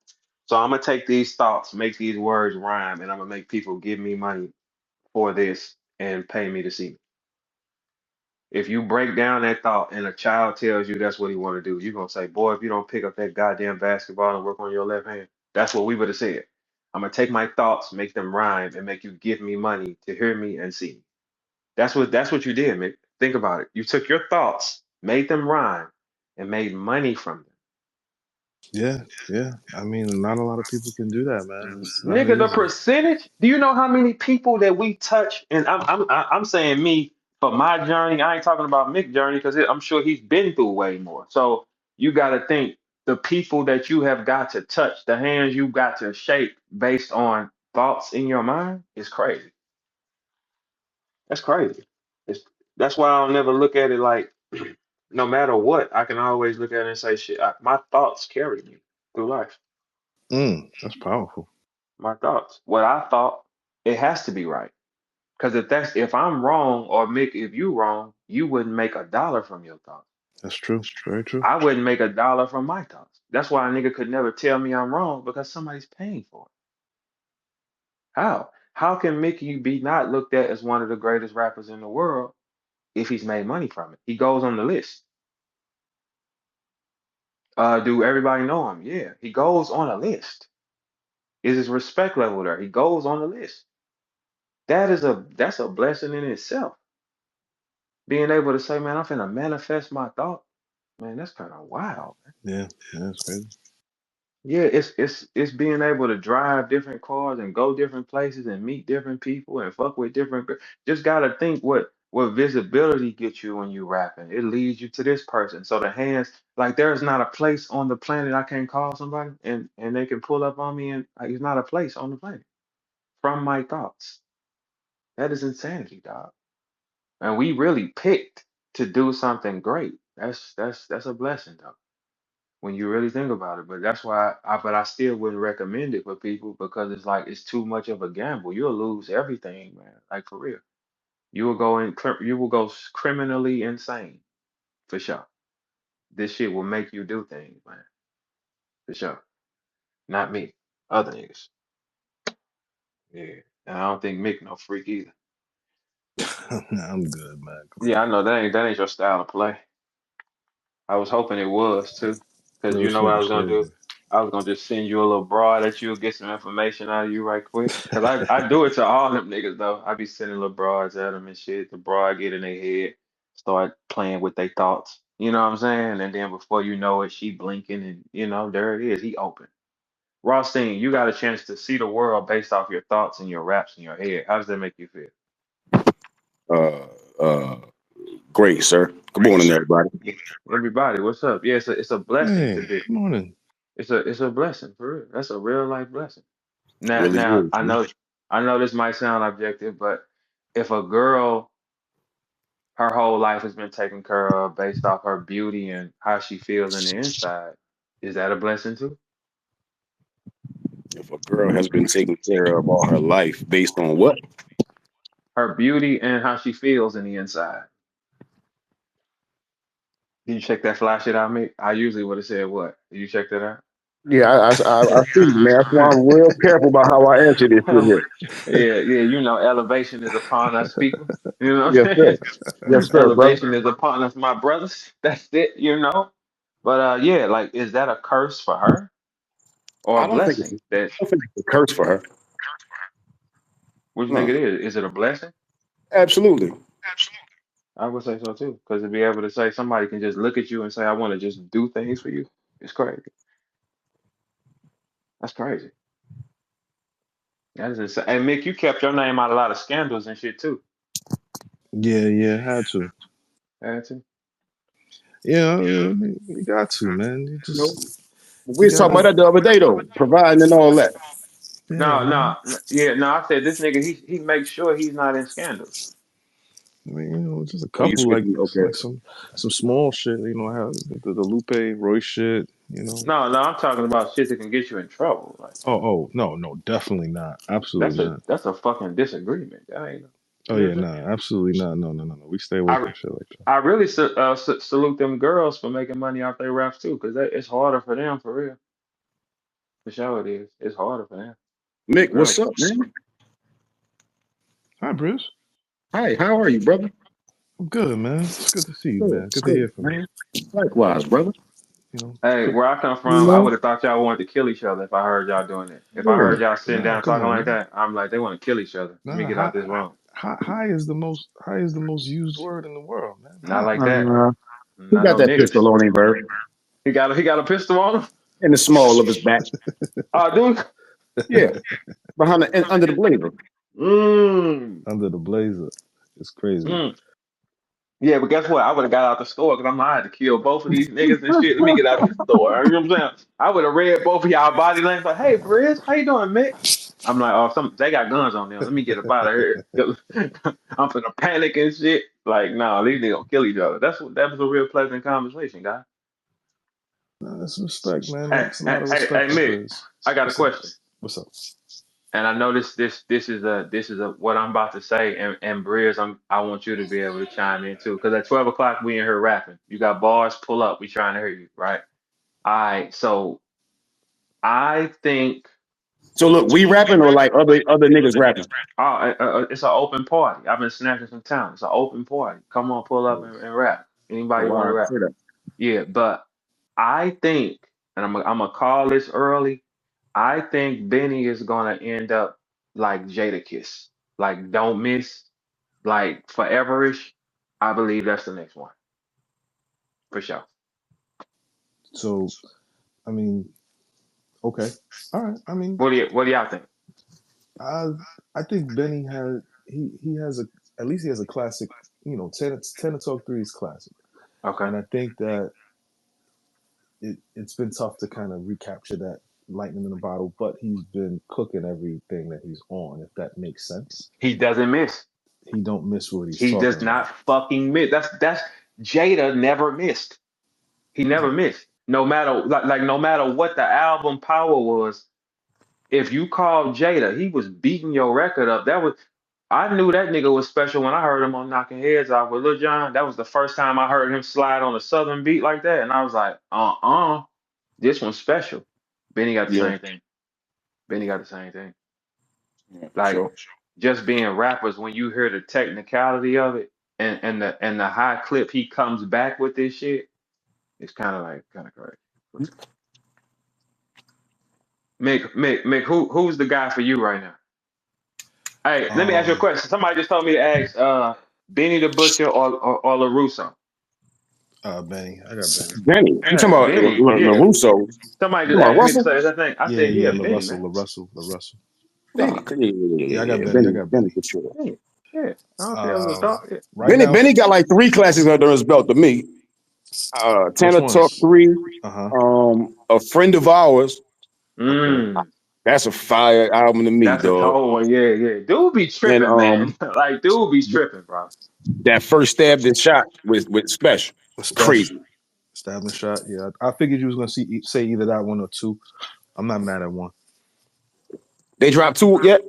So I'm gonna take these thoughts, make these words rhyme, and I'm gonna make people give me money for this and pay me to see. If you break down that thought and a child tells you that's what he want to do, you're gonna say, boy, if you don't pick up that goddamn basketball and work on your left hand, that's what we would have said. I'm gonna take my thoughts, make them rhyme, and make you give me money to hear me and see me. That's what you did, Mick. Think about it. You took your thoughts, made them rhyme, and made money from Yeah, yeah. I mean, not a lot of people can do that, man. them. It's not Nigga, the easy. percentage. Do you know how many people that we touch? And I'm saying me for my journey. I ain't talking about Mick journey because I'm sure he's been through way more. So you got to think the people that you have got to touch, the hands you got to shake based on thoughts in your mind is crazy. That's crazy. It's, that's why I'll never look at it like, no matter what, I can always look at it and say, shit, my thoughts carry me through life. That's powerful. My thoughts. What I thought, it has to be right. Because if I'm wrong or Mick, if you wrong, you wouldn't make a dollar from your thoughts. That's true. Very true. I wouldn't make a dollar from my thoughts. That's why a nigga could never tell me I'm wrong because somebody's paying for it. How? How can Mickey be not looked at as one of the greatest rappers in the world if he's made money from it? He goes on the list. Do everybody know him? Yeah, he goes on a list. Is his respect level there? He goes on the list. That's a blessing in itself. Being able to say, man, I'm finna manifest my thought, man, that's kind of wild. Yeah, yeah, it's crazy. Yeah, it's being able to drive different cars and go different places and meet different people and fuck with just gotta think what visibility gets you when you rapping. It leads you to this person. So the hands, like there's not a place on the planet I can call somebody and they can pull up on me and like, it's not a place on the planet from my thoughts. That is insanity, dog. And we really picked to do something great. That's a blessing, though, when you really think about it. But that's why but I still wouldn't recommend it for people because it's like it's too much of a gamble. You'll lose everything, man. Like for real. You will go criminally insane for sure. this shit will make you do things, man. For sure. Not me. Other niggas. Yeah. And I don't think Mick no freak either. Nah, I'm good, man. Yeah, I know that ain't your style of play. I was hoping it was too. Cause Real you know what shit I is was gonna do? crazy. I was gonna just send you a little broad that you'll get some information out of you right quick. Cause I do it to all them niggas though. I be sending little broads at them and shit. The broad get in their head, start playing with their thoughts. You know what I'm saying? And then before you know it, she blinking and there it is. He open. Rothstein, you got a chance to see the world based off your thoughts and your raps in your head. How does that make you feel? Uh, uh, Great, sir. Good morning, everybody. Yeah. Everybody, what's up? Yeah, it's a blessing to Hey, be. good morning. It's a blessing for real. That's a real life blessing. Now, Really now is, I man. know I know this might sound objective, but if a girl her whole life has been taken care of based off her beauty and how she feels in the inside, is that a blessing too? If a girl has been taken care of all her life based on what? Her beauty and how she feels in the inside. Did you check that fly shit out, Mick? I usually would have said what? Did you check that out? Yeah, I see, man. That's why I'm real careful about how I answer this shit here. Yeah, yeah, elevation is upon us people. You know what Yes, I'm sir. Yes, saying? sir, brother. Elevation is upon us, my brothers. That's it. But yeah, like, is that a curse for her or I a don't think it's, blessing? That I don't think it's a curse for her. what you think No, it is? Is it a blessing? absolutely. I would say so too, because to be able to say somebody can just look at you and say, "I want to just do things for you," it's crazy. That's crazy. That is insane. And Mick, you kept your name out of a lot of scandals and shit too. Yeah, yeah, had to. Had to. Yeah, you got to, man. You You know, just we you was talking gotta, about that the other day, though, providing and all that. yeah, No, man. no, yeah, no. I said this nigga, he makes sure he's not in scandals. I mean, just a Oh, you couple like switching? Okay. some small shit. I have the Lupe Roy shit. No, no, I'm talking about shit that can get you in trouble. Like Oh, no, no, definitely not. Absolutely not. that's a fucking disagreement. That ain't, Oh you know yeah, what I'm saying? nah, absolutely not. No, no, no, no. We stay away I from shit like that. I really salute them girls for making money off their raps too, because it's harder for them for real. For sure it is. It's harder for them. Them Mick, what's girls. up, man? Hi, Bruce. Hi, how are you, brother? I'm good, man. It's good to see you, Good, man. Good to good, hear from you. man. Likewise, brother. Hey, Good. where I come You from, I know, would have thought y'all wanted to kill each other if I heard y'all doing it. If I yeah. heard y'all sitting Nah, down come talking on, like man. that, I'm like, they want to kill each other. Let me Nah, get out this room. high is the most used word in the world, man. Not High. like that. Uh, he Not got no that niggas. pistol on him, Bird, He got a pistol on him. in the small of his back. Oh, dude. Yeah, behind the under the blazer. Mm, Under the blazer. It's crazy. mm. Yeah, but guess what? I would have got out the store because I'm like, I had to kill both of these niggas and shit. Let me get out the store. You know what I'm saying? I would have read both of y'all body language like, hey, Brizz, how you doing, Mick? I'm like, oh, they got guns on them. Let me get up out of here. I'm finna panic and shit. Like, no, these niggas gonna kill each other. That was a real pleasant conversation, guy. Nah, that's respect, man. Hey, That's a hey, lot of hey, respect hey, for Mick, Briz. I got a What's up? question. What's up? And I know this is a what I'm about to say, and Briz, I want you to be able to chime in too, because at 12 o'clock we in here rapping. You got bars, pull up. We trying to hear you, right? All right. So I think So look, we rapping or like other niggas rapping. it's an open party. I've been snatching some time. It's an open party. Come on, pull up Oh, and rap. Anybody oh, want to I rap? say that. Yeah, but I think, and I'm gonna call this early. I think Benny is gonna end up like Jadakiss, like Don't Miss, like Foreverish. I believe that's the next one for sure. So, I mean, okay. All right. I mean, What do y'all think? I I think Benny had he has a at least he has a classic. 10 to talk three is classic, Okay. and I think that it's been tough to kind of recapture that lightning in the bottle. But he's been cooking everything that he's on. If that makes sense, He doesn't miss. he don't miss what he's He talking does about. not fucking miss. That's Jada never missed. He never missed. No matter no matter what the album power was, if you called Jada, he was beating your record up. That was I knew that nigga was special when I heard him on Knocking Heads Off with Lil Jon. That was the first time I heard him slide on a Southern beat like that, and I was like, this one's special. Benny got the Yeah, same thing. Benny got the same thing. yeah, for Like sure. just being rappers, when you hear the technicality of it and the high clip he comes back with this shit, it's kind of crazy. Mick, who's the guy for you right now? Hey, let me ask you a Um, question. Somebody just told me to ask Benny the Butcher or LaRusso. Benny. I got Benny. Benny, you talking Yeah, about Benny. Yeah. LaRusso? Somebody You just talking about asked me to Russell? say that thing. I Yeah, said, yeah, yeah, Benny, man. La Russell. Fuck, Benny. yeah, yeah, Yeah, I yeah, got yeah. Benny. I Benny, got Benny Benny. for sure. Yeah. Yeah. I don't care if it was a Um, dog. Yeah. right Benny, now, Benny got like 3 classics under his belt to me. which Tanner Talk ones? 3, Uh huh. A Friend of Ours. Okay. Mm. That's a fire album to me, That's a dog. cold one. Yeah, yeah. Dude be And tripping, man. Like, dude be tripping, bro. that first stab and shot with Special. With Special. Crazy. Stabbing shot. Yeah, I figured you was gonna say either that one or two. I'm not mad at one. They dropped 2 yet?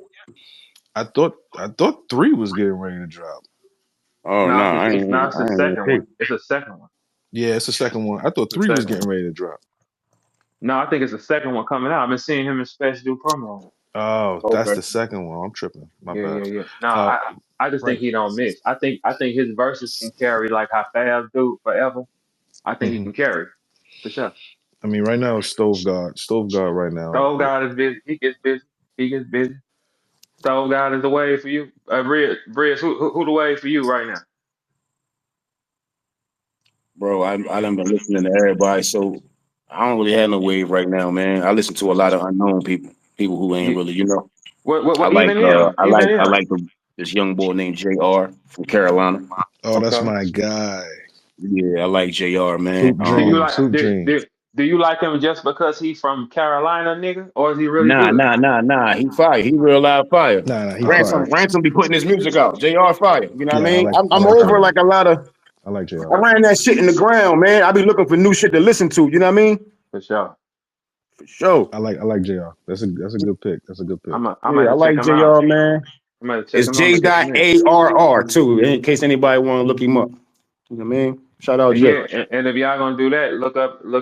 I thought three was getting ready to drop. Oh No, no, it's the I ain't second hear. one. It's the second one. Yeah, it's the second one. I thought It's three the was second getting one. ready to drop. No, I think it's the second one coming out. I've been seeing him in special do promo. Oh, that's Okay. the second one. I'm tripping. My Yeah, bad. yeah, yeah. No, Uh, I just think right. he don't miss. I think his verses can carry like how Fab do forever. I think he hmm can carry for sure. I mean, right now it's Stove God. Stove God right now. Stove God is busy. He gets busy. He gets busy. Stove God is the wave for you. Brizz, who the wave for you right now? Bro, I done been listening to everybody, so I don't really have no wave right now, man. I listen to a lot of unknown people, people who ain't You, really, you know. what even him? Even I him. like this young boy named JR from Carolina. Oh, that's Okay. my guy. Yeah, I like JR, man. Hoop Do you Dreams. like Hoop Dreams. do you like him just because he's from Carolina, nigga, or is he really good? Nah. He fire. He real live fire. Nah, he Okay. fire. Ransom be putting his music out. JR fire. You know what I Yeah, mean? I I'm like over JR. like a lot of I like I JR. ran that shit in the ground, man. I be looking for new shit to listen to. You know what I mean? For sure. For sure. I like JR. That's a good pick. That's a good pick. I might Yeah, I have to check like him out. JR, man. I might have to check It's him out. I'm J gonna get some dot in. ARR too, in case anybody want to look him up. You know what I mean? Shout out And Jay. yeah, and if y'all gonna do that, look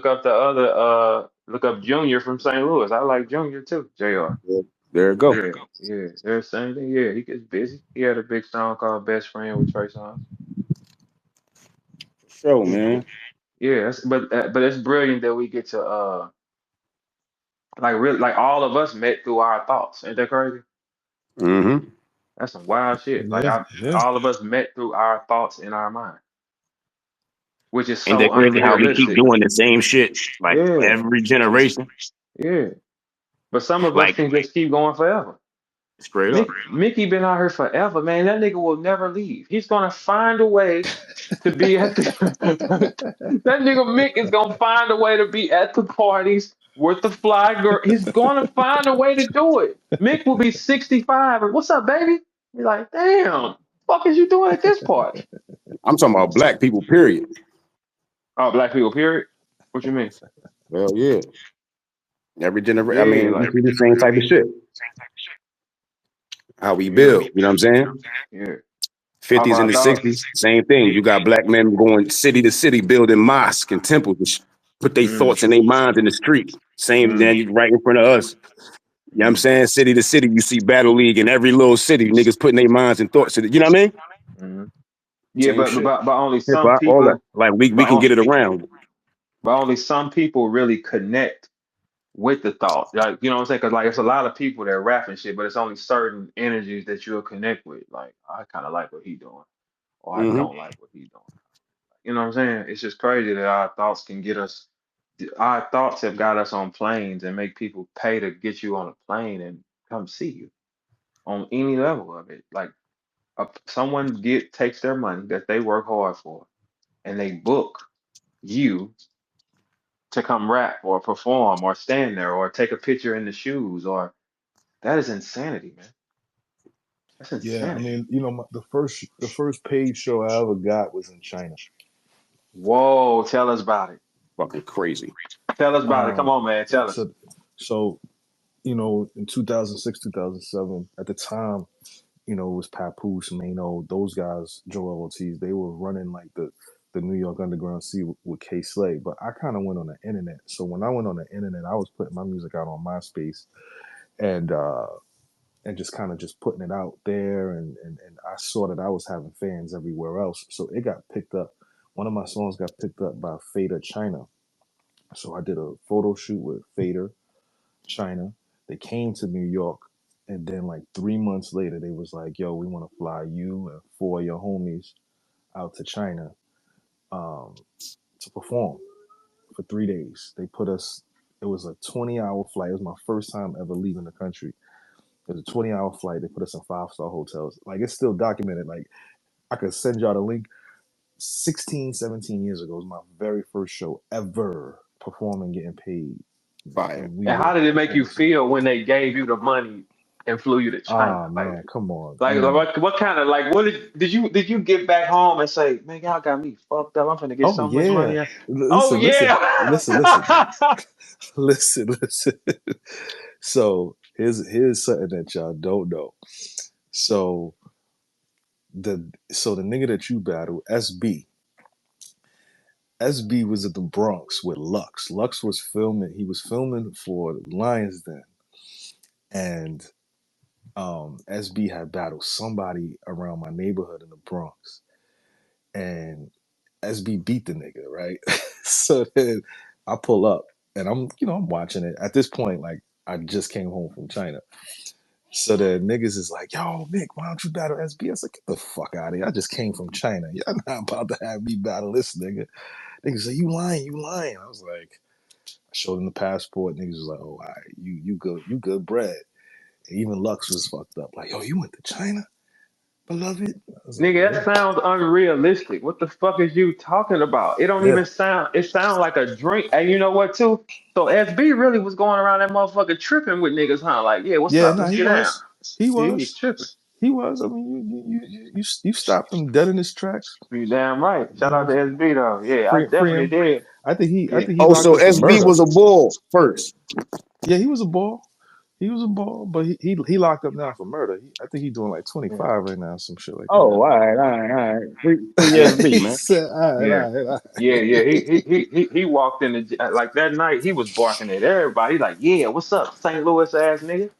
up the other look up Junior from St. Louis. I like Junior too. JR. Yeah, there it go. Yeah, yeah. They're the same thing. Yeah, he gets busy. He had a big song called Best Friend with Trey Songz. Show, Yeah, man. yeah. But it's brilliant that we get to like really like all of us met through our thoughts. Ain't that crazy? Mm-hmm. That's some wild shit. Like Yeah, yeah. all of us met through our thoughts in our mind, which is Ain't so that crazy how we keep unrealistic. doing the same shit like Yeah, every generation? yeah. But some of us Like can just keep going forever. straight up. Mickey been out here forever, man. That nigga will never leave. He's gonna find a way to be at the that nigga Mick is gonna find a way to be at the parties with the fly girl. He's gonna find a way to do it. Mick will be 65 and what's up, baby? You're like, damn, fuck is you doing at this party? I'm talking about black people, period. Oh, black people, period. What you mean? Hell yeah. Every generation. I Yeah, mean, we like see the same type of shit. How we yeah, build. You know what I'm saying? yeah. Off 50s and our the thoughts. 60s, same thing. You got black men going city to city, building mosques and temples, and put their Mm, thoughts and their minds in the street. Same, mm, then you right in front of us. You know what I'm mm, saying? City to city, you see Battle League in every little city. Niggas putting their minds and thoughts in it. You know what I mean? mm. Yeah, Same but shit. but but only Hip some hop, all that. people, Like we but can on, get it around. but only some people really connect with the thought. Like, you know what I'm saying? Because like it's a lot of people that rap and shit, but it's only certain energies that you'll connect with. Like, I kind of like what he doing, or I Mm-hmm. don't like what he doing. You know what I'm saying? It's just crazy that our thoughts can get us. Our thoughts have got us on planes and make people pay to get you on a plane and come see you on any level of it. Like, someone takes their money that they work hard for and they book you to come rap or perform or stand there or take a picture in the shoes or that is insanity, man. That's Yeah, I insanity. mean, the first paid show I ever got was in China. Whoa, tell us about it. Fucking crazy. Tell us about it. Come Um, on, man. Tell us. so in 2006, 2007, at the time, it was Papoose, Mano, those guys, Joel Ortiz. They were running like the New York underground scene with K Slay. But I kind of went on the internet. So when I went on the internet, I was putting my music out on MySpace and just kind of just putting it out there, and I saw that I was having fans everywhere else. So it got picked up. One of my songs got picked up by Fader China. So I did a photo shoot with Fader China. They came to New York, and then like 3 months later, they was like, "Yo, we want to fly you and four of your homies out to China um, to perform for 3 days." They put us. It was a 20-hour flight. It was my first time ever leaving the country. It was a 20-hour flight. They put us in five-star hotels. Like it's still documented. Like I could send y'all the link. 16, 17 years ago was my very first show ever performing, getting paid, Fire. and we And were how did it make you performing. feel when they gave you the money and flew you to China? Ah man, come on. I Like mean, what kind of like what did you get back home and say, man, y'all got me fucked up. I'm finna get oh so much yeah. money. Oh Listen, listen, yeah. listen, listen. So here's something that y'all don't know. So the nigga that you battled, SB was at the Bronx with Lux. Lux was filming. He was filming for Lions Den, and SB had battled somebody around my neighborhood in the Bronx, and SB beat the nigga, right? So then I pull up, and I'm watching it. At this point, like I just came home from China. So the niggas is like, "Yo, Mick, why don't you battle SB?" I was like, "Get the fuck out of here! I just came from China. Y'all not about to have me battle this nigga." Niggas say, "You lying, you lying." I was like, I showed him the passport. Niggas was like, "Oh, all right, you good bread." And even Lux was fucked up. Like, "Yo, you went to China, beloved?" I was like, Nigga, that "Yeah, sounds unrealistic. What the fuck is you talking about? It don't yeah, even sound. It sounds like a drink. And you know what too? So SB really was going around that motherfucker tripping with niggas, huh? Like, yeah, what's yeah." up? No, Let's he get down. was, he Yeah, he was was, tripping. he was. I mean, you stopped him dead in his tracks. You damn right. You Shout out know, to SB though. Yeah, I free definitely him. did. I Yeah. think he Oh, locked so up for SB murder. was a bull first. Yeah, he was a ball. He was a ball, but he locked up now for murder. I think he's doing like Yeah. 25 right now, some shit like that. Oh, all right. Free Yeah. SB, He man. said, all right, Yeah. all right, all Yeah, right. yeah. He walked in like that night. He was barking at everybody. He like, yeah, what's up, St. Louis ass nigga?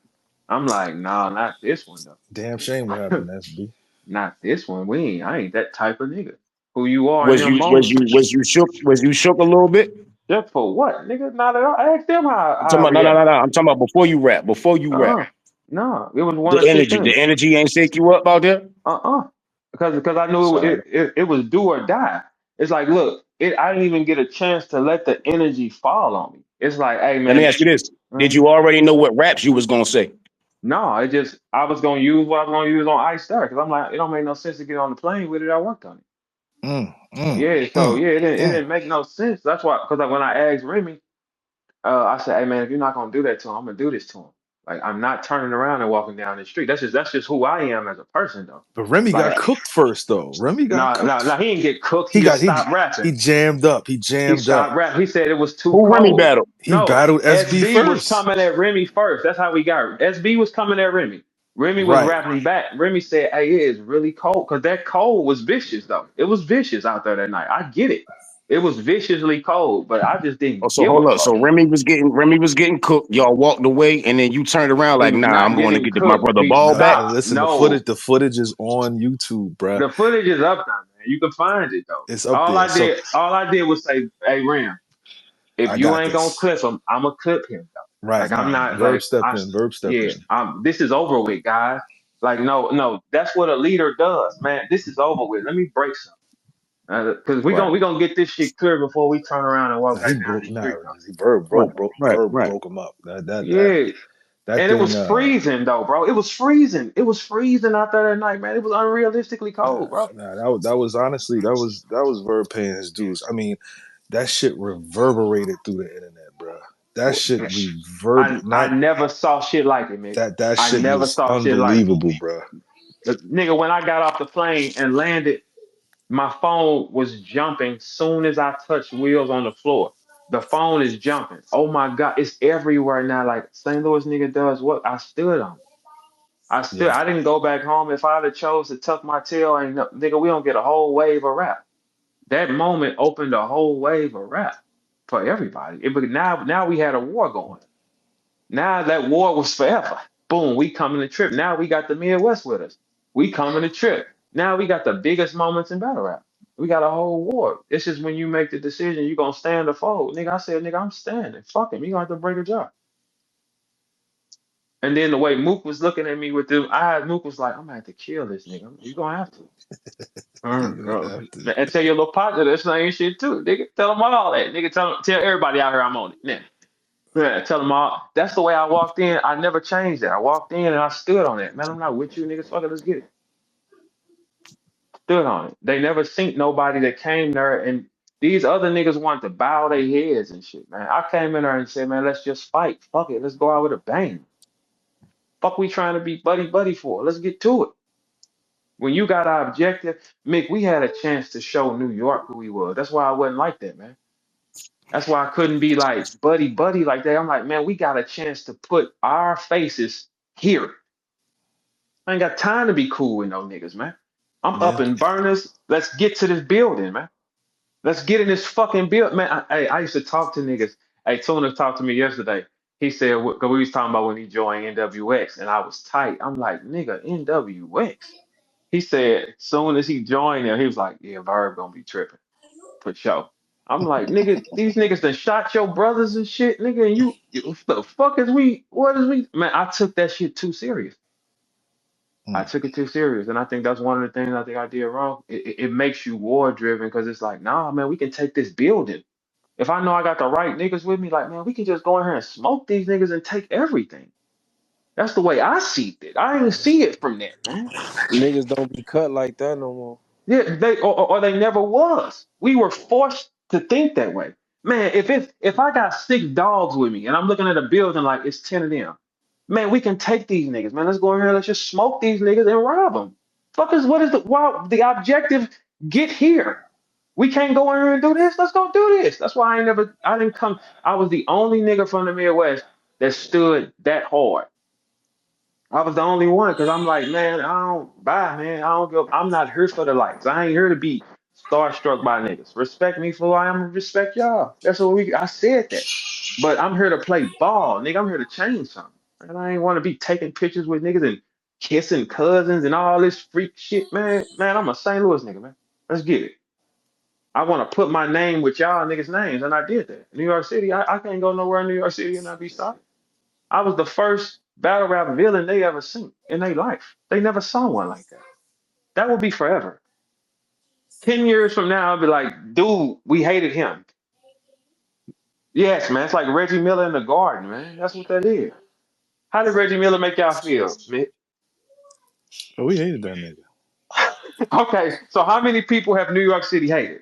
I'm like, nah, not this one Damn shame what though. happened to SB. Not this one. I ain't that type of nigga. Who you are in Was them you was moments. you was you shook? Was you shook a little bit? Just for what, nigga? Not at all. I asked them I'm how talking I about no, no, no, react. no. I'm talking about before you rap. Before you rap, No. It was one or two the things. energy ain't shake you up out there. Because I knew Sorry. it was do or die. It's like, look, I didn't even get a chance to let the energy fall on me. It's like, hey Let me man, ask you this: did uh, you already know what raps you was gonna say? no, I was gonna use what I was gonna use on Ice Star because I'm like, it don't make no sense to get on the plane with it. I worked on it. Mm, mm, Yeah, so mm, yeah, it mm. didn't make no sense. That's why, because when I asked Remy, I said, hey man, if you're not gonna do that to him, I'm gonna do this to him. Like I'm not turning around and walking down the street. That's just who I am as a person though. But Remy got Like cooked first, though. Remy got no, no, cooked. no, he didn't get cooked. He He got just stopped rapping. he jammed up. He He jammed up. stopped rapping. He said it was too Who Remy cold. battled? He No, battled SB SB was first. coming at Remy first. That's how we got. SB was coming at Remy. Remy was Right. rapping back. Remy said, "Hey, it is really cold." Because that cold was vicious, though. It was vicious out there that night. I get it. It was viciously cold, but I just Oh, didn't so give a hold up. So fuck. Remy was getting cooked. Y'all walked away, and then you turned around He like, was nah, I'm not going to getting get my cooked. brother He ball back. Nah, stopped. listen, No, the footage is on YouTube, bruh. the footage is up there, man. You can find it though. It's up there. So All I did was say, "Hey, Ram, if I you got ain't gonna this. clip him, I'm gonna clip him though. Right. Like I'm Nah. not Verb like stepped in. Verb stepped yeah, in. this is over with, guys. Like no, that's what a leader does, man. This is over with. Let me break some, because we Right, gonna we gonna get this shit clear before we turn around and walk Nah, he back down broke. the Nah, street, though. right, Verb right. broke him up. Yeah, That and it was thing. freezing though, bro. It was freezing. It was freezing out there that night, man. It was unrealistically cold, bro. That was honestly that was Verb paying his dues. I mean, that shit reverberated through the internet, bro. That shit reverb I not never saw shit like it, man. that I shit never was saw shit like it. unbelievable, bro. Nigga, when I got off the plane and landed, my phone was jumping soon as I touched wheels on the floor. The phone is jumping. Oh my God, it's everywhere now. Like St. Louis nigga does what? I stood on. Yeah. I didn't go back home. If I'd have chose to tuck my tail, and nigga, we don't get a whole wave of rap. That moment opened a whole wave of rap for everybody. But now we had a war going. Now that war was forever. Boom, we coming to trip. Now we got the Midwest with us. We coming to trip. Now we got the biggest moments in battle rap. We got a whole war. It's just when you make the decision, you gonna stand or fold. Nigga, I said, nigga, I'm standing. Fuck him. You gonna have to break a jaw. And then the way Mook was looking at me with them eyes, Mook was like, I'm gonna have to kill this nigga. You gonna have to. You don't Bro. have to. And tell your little partner that same shit too. Nigga, tell them all that. Nigga, tell everybody out here I'm on it. Yeah, tell them all. That's the way I walked in. I never changed that. I walked in and I stood on it. Man, I'm not with you, niggas. Fuck it, let's get it. Stood on it. They never seen nobody that came there and these other niggas wanted to bow their heads and shit, man. I came in there and said, man, let's just fight. Fuck it, let's go out with a bang. Fuck we trying to be buddy buddy for? Let's get to it. When you got our objective, Mick, we had a chance to show New York who we were. That's why I wasn't like that, man. That's why I couldn't be like buddy buddy like that. I'm like, man, we got a chance to put our faces here. I ain't got time to be cool with no niggas, man. I'm Yeah. up in burners. Let's get to this building, man. Let's get in this fucking build, man. I used to talk to niggas. Hey, Tuna talked to me yesterday. He said, because we was talking about when he joined NWX, and I was tight. I'm like, nigga, NWX. He said, soon as he joined there, he was like, yeah, Verb gonna be tripping for sure. I'm like, nigga, these niggas done shot your brothers and shit, nigga, and you the fuck is we, what is we? Man, I took that shit too serious. I Mm. took it too serious, and I think that's one of the things I think I did wrong. It makes you war driven because it's like, nah, man, we can take this building. If I know I got the right niggas with me, like, man, we can just go in here and smoke these niggas and take everything. That's the way I see it. I didn't see it from that, man. Niggas don't be cut like that no more. Yeah, or they never was. We were forced to think that way. Man, if I got 6 dogs with me and I'm looking at a building like it's 10 of them, man, we can take these niggas, man. Let's go in here, let's just smoke these niggas and rob them. Fuckers, what is the objective? Get here. We can't go in here and do this. Let's go do this. That's why I didn't come. I was the only nigga from the Midwest that stood that hard. I was the only one because I'm like, man, I don't buy, man. I don't go. I'm not here for the likes. I ain't here to be starstruck by niggas. Respect me for who I am and respect y'all. That's what I said that. But I'm here to play ball, nigga. I'm here to change something. And I ain't want to be taking pictures with niggas and kissing cousins and all this freak shit, man. Man, I'm a St. Louis nigga, man. Let's get it. I want to put my name with y'all niggas' names, and I did that. New York City, I can't go nowhere in New York City and not be stopped. I was the first battle rap villain they ever seen in their life. They never saw one like that. That will be forever. 10 years from now, I'll be like, dude, we hated him. Yes, man. It's like Reggie Miller in the Garden, man. That's what that is. How did Reggie Miller make y'all feel, Mick? Oh, we hated that nigga. Okay, so how many people have New York City hated?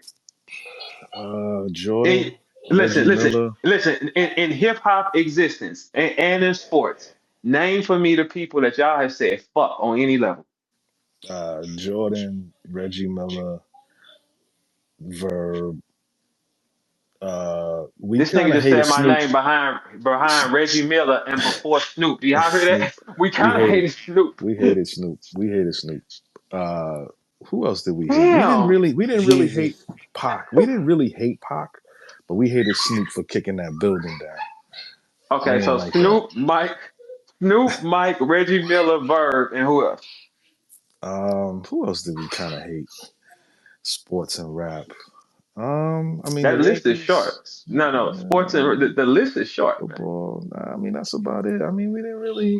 Jordan, In, Reggie listen, listen, Miller, listen. In hip hop existence and in sports, name for me the people that y'all have said fuck on any level. Jordan, Reggie Miller, Verb. We This nigga kind of just hated said my Snoop. name behind Reggie Miller and before Snoop. Do y'all hear Snoop. that? We We kind of hated. hated Snoop. We hated Snoop. We hated Snoop. Uh, who else did we hate? We didn't Damn. really. We didn't really Jeezy. hate Pac. We didn't really hate Pac, but we hated Snoop for kicking that building down. We Okay, ain't so like that. Snoop, Mike, Reggie Miller, Verb, and who else? Who else did we kind of hate? Sports and rap. I mean the That list is short. Yankees, No, sports and the list is short, man. football. Nah, I mean that's about it. I mean we didn't really,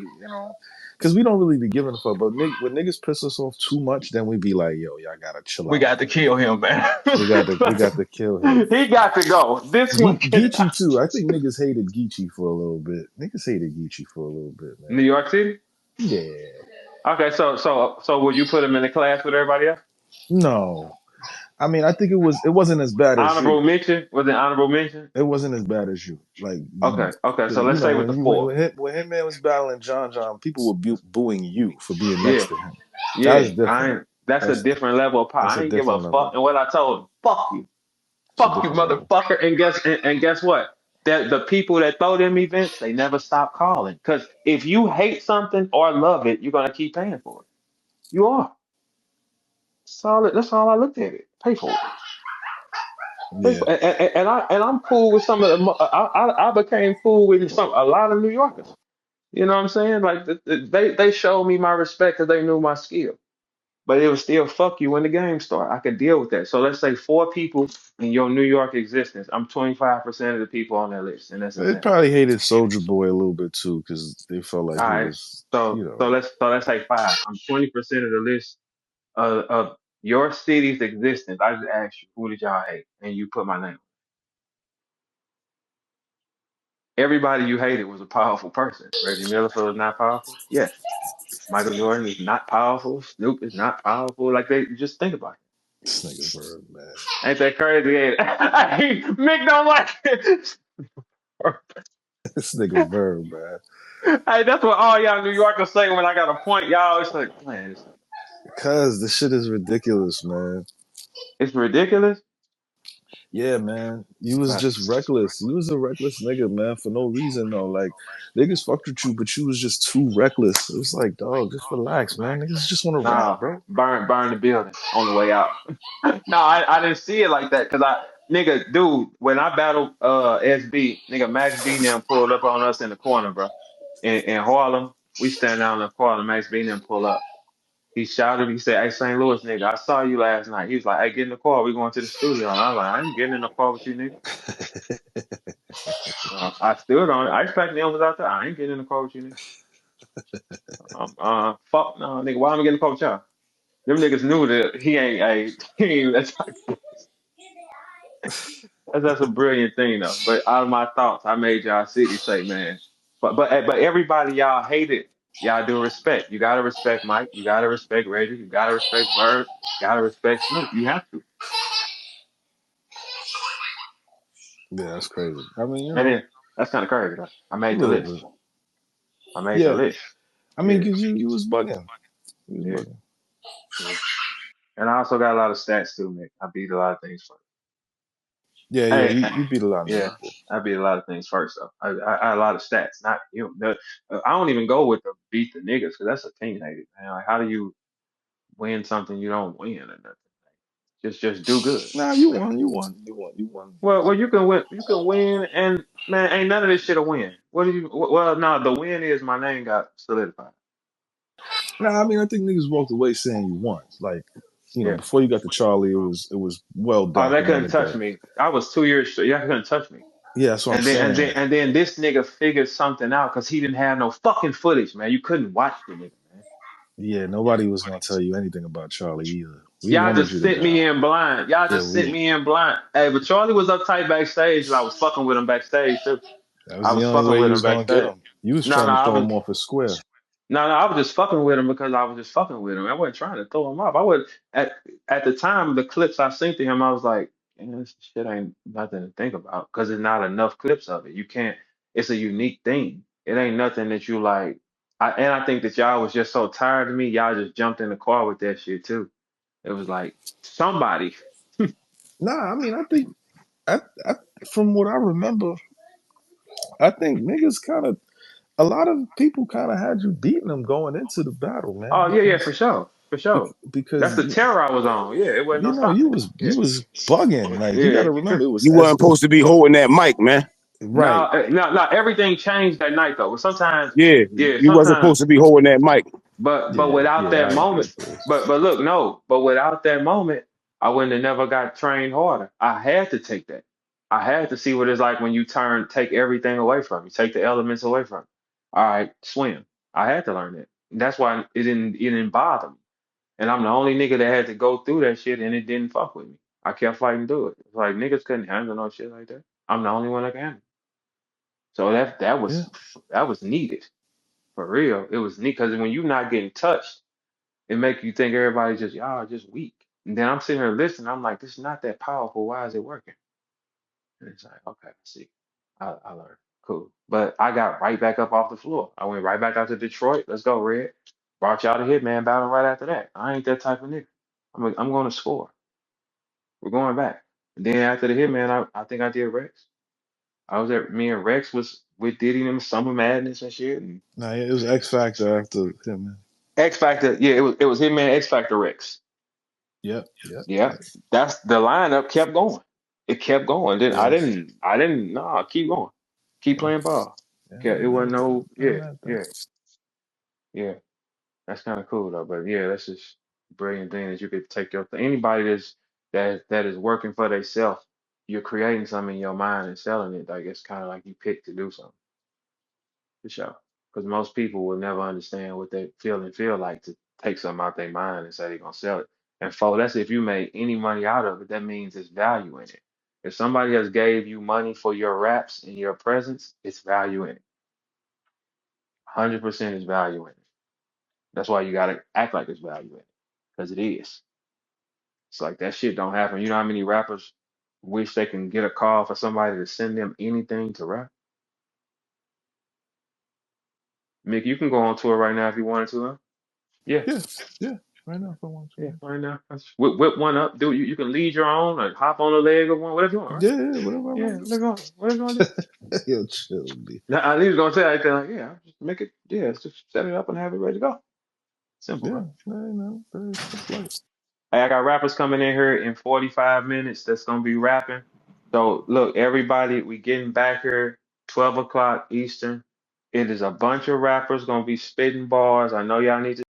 because we don't really be giving a fuck. But when niggas piss us off too much, then we be like, yo, y'all gotta chill We out. got to kill him, man. We got to kill him. He got to go. This one can. Geechee too. I think niggas hated Geechee for a little bit. Niggas hated Geechee for a little bit, man. New York City. Yeah. Okay, so would you put him in the class with everybody else? No. I mean, I think it wasn't as bad as you. Honorable mention was it honorable mention? It wasn't as bad as you. Like, Okay. So because let's say with the four. when him man was battling John, people were booing you for being next Yeah, to him. That's yeah. I different. ain't. That's a That's different level of power. that's a I ain't give a different fuck. level. And what I told him, It's a fuck you, different level. motherfucker. And guess what? That the people that throw them events, they never stop calling. Because if you hate something or love it, you're gonna keep paying for it. You are. Solid. That's all I looked at it. Pay for it. Pay Yeah, for it. And I'm cool with some of the. I became cool with a lot of New Yorkers. You know what I'm saying? Like they showed me my respect because they knew my skill. But it was still fuck you when the game started. I could deal with that. So let's say four people in your New York existence. I'm 25% of the people on that list, and that's a they fact. probably hated Soldier Boy a little bit too because they felt like All he right. was, So you so know, let's say five. I'm 20% of the list of your city's existence. I just asked you, who did y'all hate? And you put my name. Everybody you hated was a powerful person. Reggie Miller is not powerful. Yes. Michael Jordan is not powerful. Snoop is not powerful. Like they just think about this nigga Verb, man. it. Ain't that crazy? Mick don't like it. This nigga Verb, man. Hey, that's what all y'all New Yorkers say when I got a point. Y'all, it's like, man, Cause this shit is ridiculous, man. it's ridiculous. Yeah, man. You was But just reckless. You was a reckless nigga, man, for no reason though. Like niggas fucked with you, but you was just too reckless. It was like, dog, just relax, man. Niggas just want to rap, nah, bro. burn the building on the way out. No, I didn't see it like that because nigga, dude, when I battled SB, nigga Max B them pulled up on us in the corner, bro. In Harlem, we stand down in the corner, Max B them pull up. He shouted, he said, "Hey St. Louis nigga, I saw you last night." He was like, "Hey, get in the car, we going to the studio." And I was like, "I ain't getting in the car with you, nigga." I stood on it. I expected them was out there. I ain't getting in the car with you, nigga. Fuck no, nigga. Why am I getting in the car with y'all? Them niggas knew that he ain't a team. That's a brilliant thing though. But out of my thoughts, I made y'all city say, man. But everybody y'all hated, y'all do respect. You gotta respect Mike. You gotta respect Reggie. You gotta respect Bird. You gotta respect Snoop. You have to. Yeah, that's crazy. I mean, And then that's kind of crazy. Though. I a made the little bit. list. I made the Yeah, list. I mean, Yeah, cause you was bugging. You was yeah, bugging. yeah. And I also got a lot of stats too, Mick. I beat a lot of things first. Yeah, yeah. Hey, You beat a lot of yeah, niggas. Bro. I beat a lot of things first though. I had a lot of stats. Not you know, I don't even go with the beat the niggas because that's opinionated, man. Like, how do you win something you don't win or nothing? Just do good. Nah, you won. You won. You won. You won. Well, you can win. You can win, and man, ain't none of this shit a win. What do you? Well, no, the win is my name got solidified. Nah, I mean, I think niggas walked away saying you won. Like, Yeah. before you got to Charlie, it was well Oh, they couldn't documented touch that. me. I was 2 years straight. Yeah, they couldn't touch me. Yeah, that's what I'm saying. And then this nigga figured something out because he didn't have no fucking footage, man. You couldn't watch the nigga, man. Yeah, nobody was gonna tell you anything about Charlie either. We Y'all wanted you just to sent me die. in blind. Y'all Yeah, just sent me in blind. Hey, but Charlie was uptight backstage, and I was fucking with him backstage too. that was I the was only fucking way with you him was gonna get backstage. him. You was No, no, trying to I throw was him off a square. no, I was just fucking with him because I was just fucking with him. I wasn't trying to throw him off. I was at the time the clips I sent to him, I was like, "Man, this shit ain't nothing to think about because there's not enough clips of it. You can't. It's a unique thing. It ain't nothing that you like. I think that y'all was just so tired of me. Y'all just jumped in the car with that shit too. It was like somebody. Nah, I mean, I from what I remember, I think niggas kind of a lot of people kind of had you beating them going into the battle, man, Oh yeah, yeah, for sure, for sure. That's because the terror I was on. Yeah, it wasn't no you stopping it. was Yeah, you was bugging. Like you got yeah. to remember, it was You weren't as supposed to be holding that mic, man. right. No, everything changed that night though. Sometimes, Yeah, yeah, you wasn't sometimes, supposed to be holding that mic. but Yeah, without yeah, that I ain't moment, get this. but look, no, but without that moment, I wouldn't have never got trained harder. I had to take that. I had to see what it's like when you take everything away from you, take the elements away from you. All right, swim. I had to learn that. That's why it didn't bother me. And I'm the only nigga that had to go through that shit and it didn't fuck with me. I kept fighting through it. It's like niggas couldn't handle no shit like that. I'm the only one that can handle it. So Yeah, that was needed for real. It was neat because when you're not getting touched, it make you think everybody's just y'all are just weak. And then I'm sitting here listening. I'm like, this is not that powerful. Why is it working? And it's like, okay, I see. I learned. Cool. But I got right back up off the floor. I went right back out to Detroit. Let's go, Red. Brought y'all to Hitman battle right after that. I ain't that type of nigga. I'm going to score. We're going back. And then after the Hitman, I think I did Rex. I was at me and Rex was with Diddy and them Summer Madness and shit. And Nah, it was X Factor after him, man. X Factor, yeah, it was him and X Factor Rex. Yep, yep, Yeah, yep. that's the lineup kept going. It kept going. Then I Yes, didn't, I didn't. Nah, keep going, keep yeah, playing ball. yeah. Yeah, it wasn't no. Not Yeah, mad at that. yeah, yeah. That's kind of cool though. But yeah, that's just a brilliant thing that you could take your anybody that is working for themselves. You're creating something in your mind and selling it. Like it's kind of like you pick to do something for sure. Because most people will never understand what they feel like to take something out their mind and say they're gonna sell it. And that's if you made any money out of it, that means there's value in it. If somebody has gave you money for your raps and your presence, it's value in it. 100% is value in it. That's why you gotta act like it's value in it, because it is. It's like that shit don't happen. You know how many rappers wish they can get a call for somebody to send them anything to rap? Mick, you can go on tour right now if you wanted to, huh? Yeah, Yeah, yeah. Right now, if I want yeah, to. right now. Whip one up. Do you can lead your own or hop on the leg of one, whatever you want, right? Yeah, yeah, whatever I Yeah, want whatever you want to to do. do. Yo, chill, B. Now, I was gonna tell you, like, yeah, just make it, yeah, just set it up and have it ready to go. Simple, Yeah, bro. no, it's like, Hey, I got rappers coming in here in 45 minutes that's gonna be rapping. So look, everybody, we getting back here 12 o'clock Eastern. It is a bunch of rappers gonna be spitting bars. I know y'all need to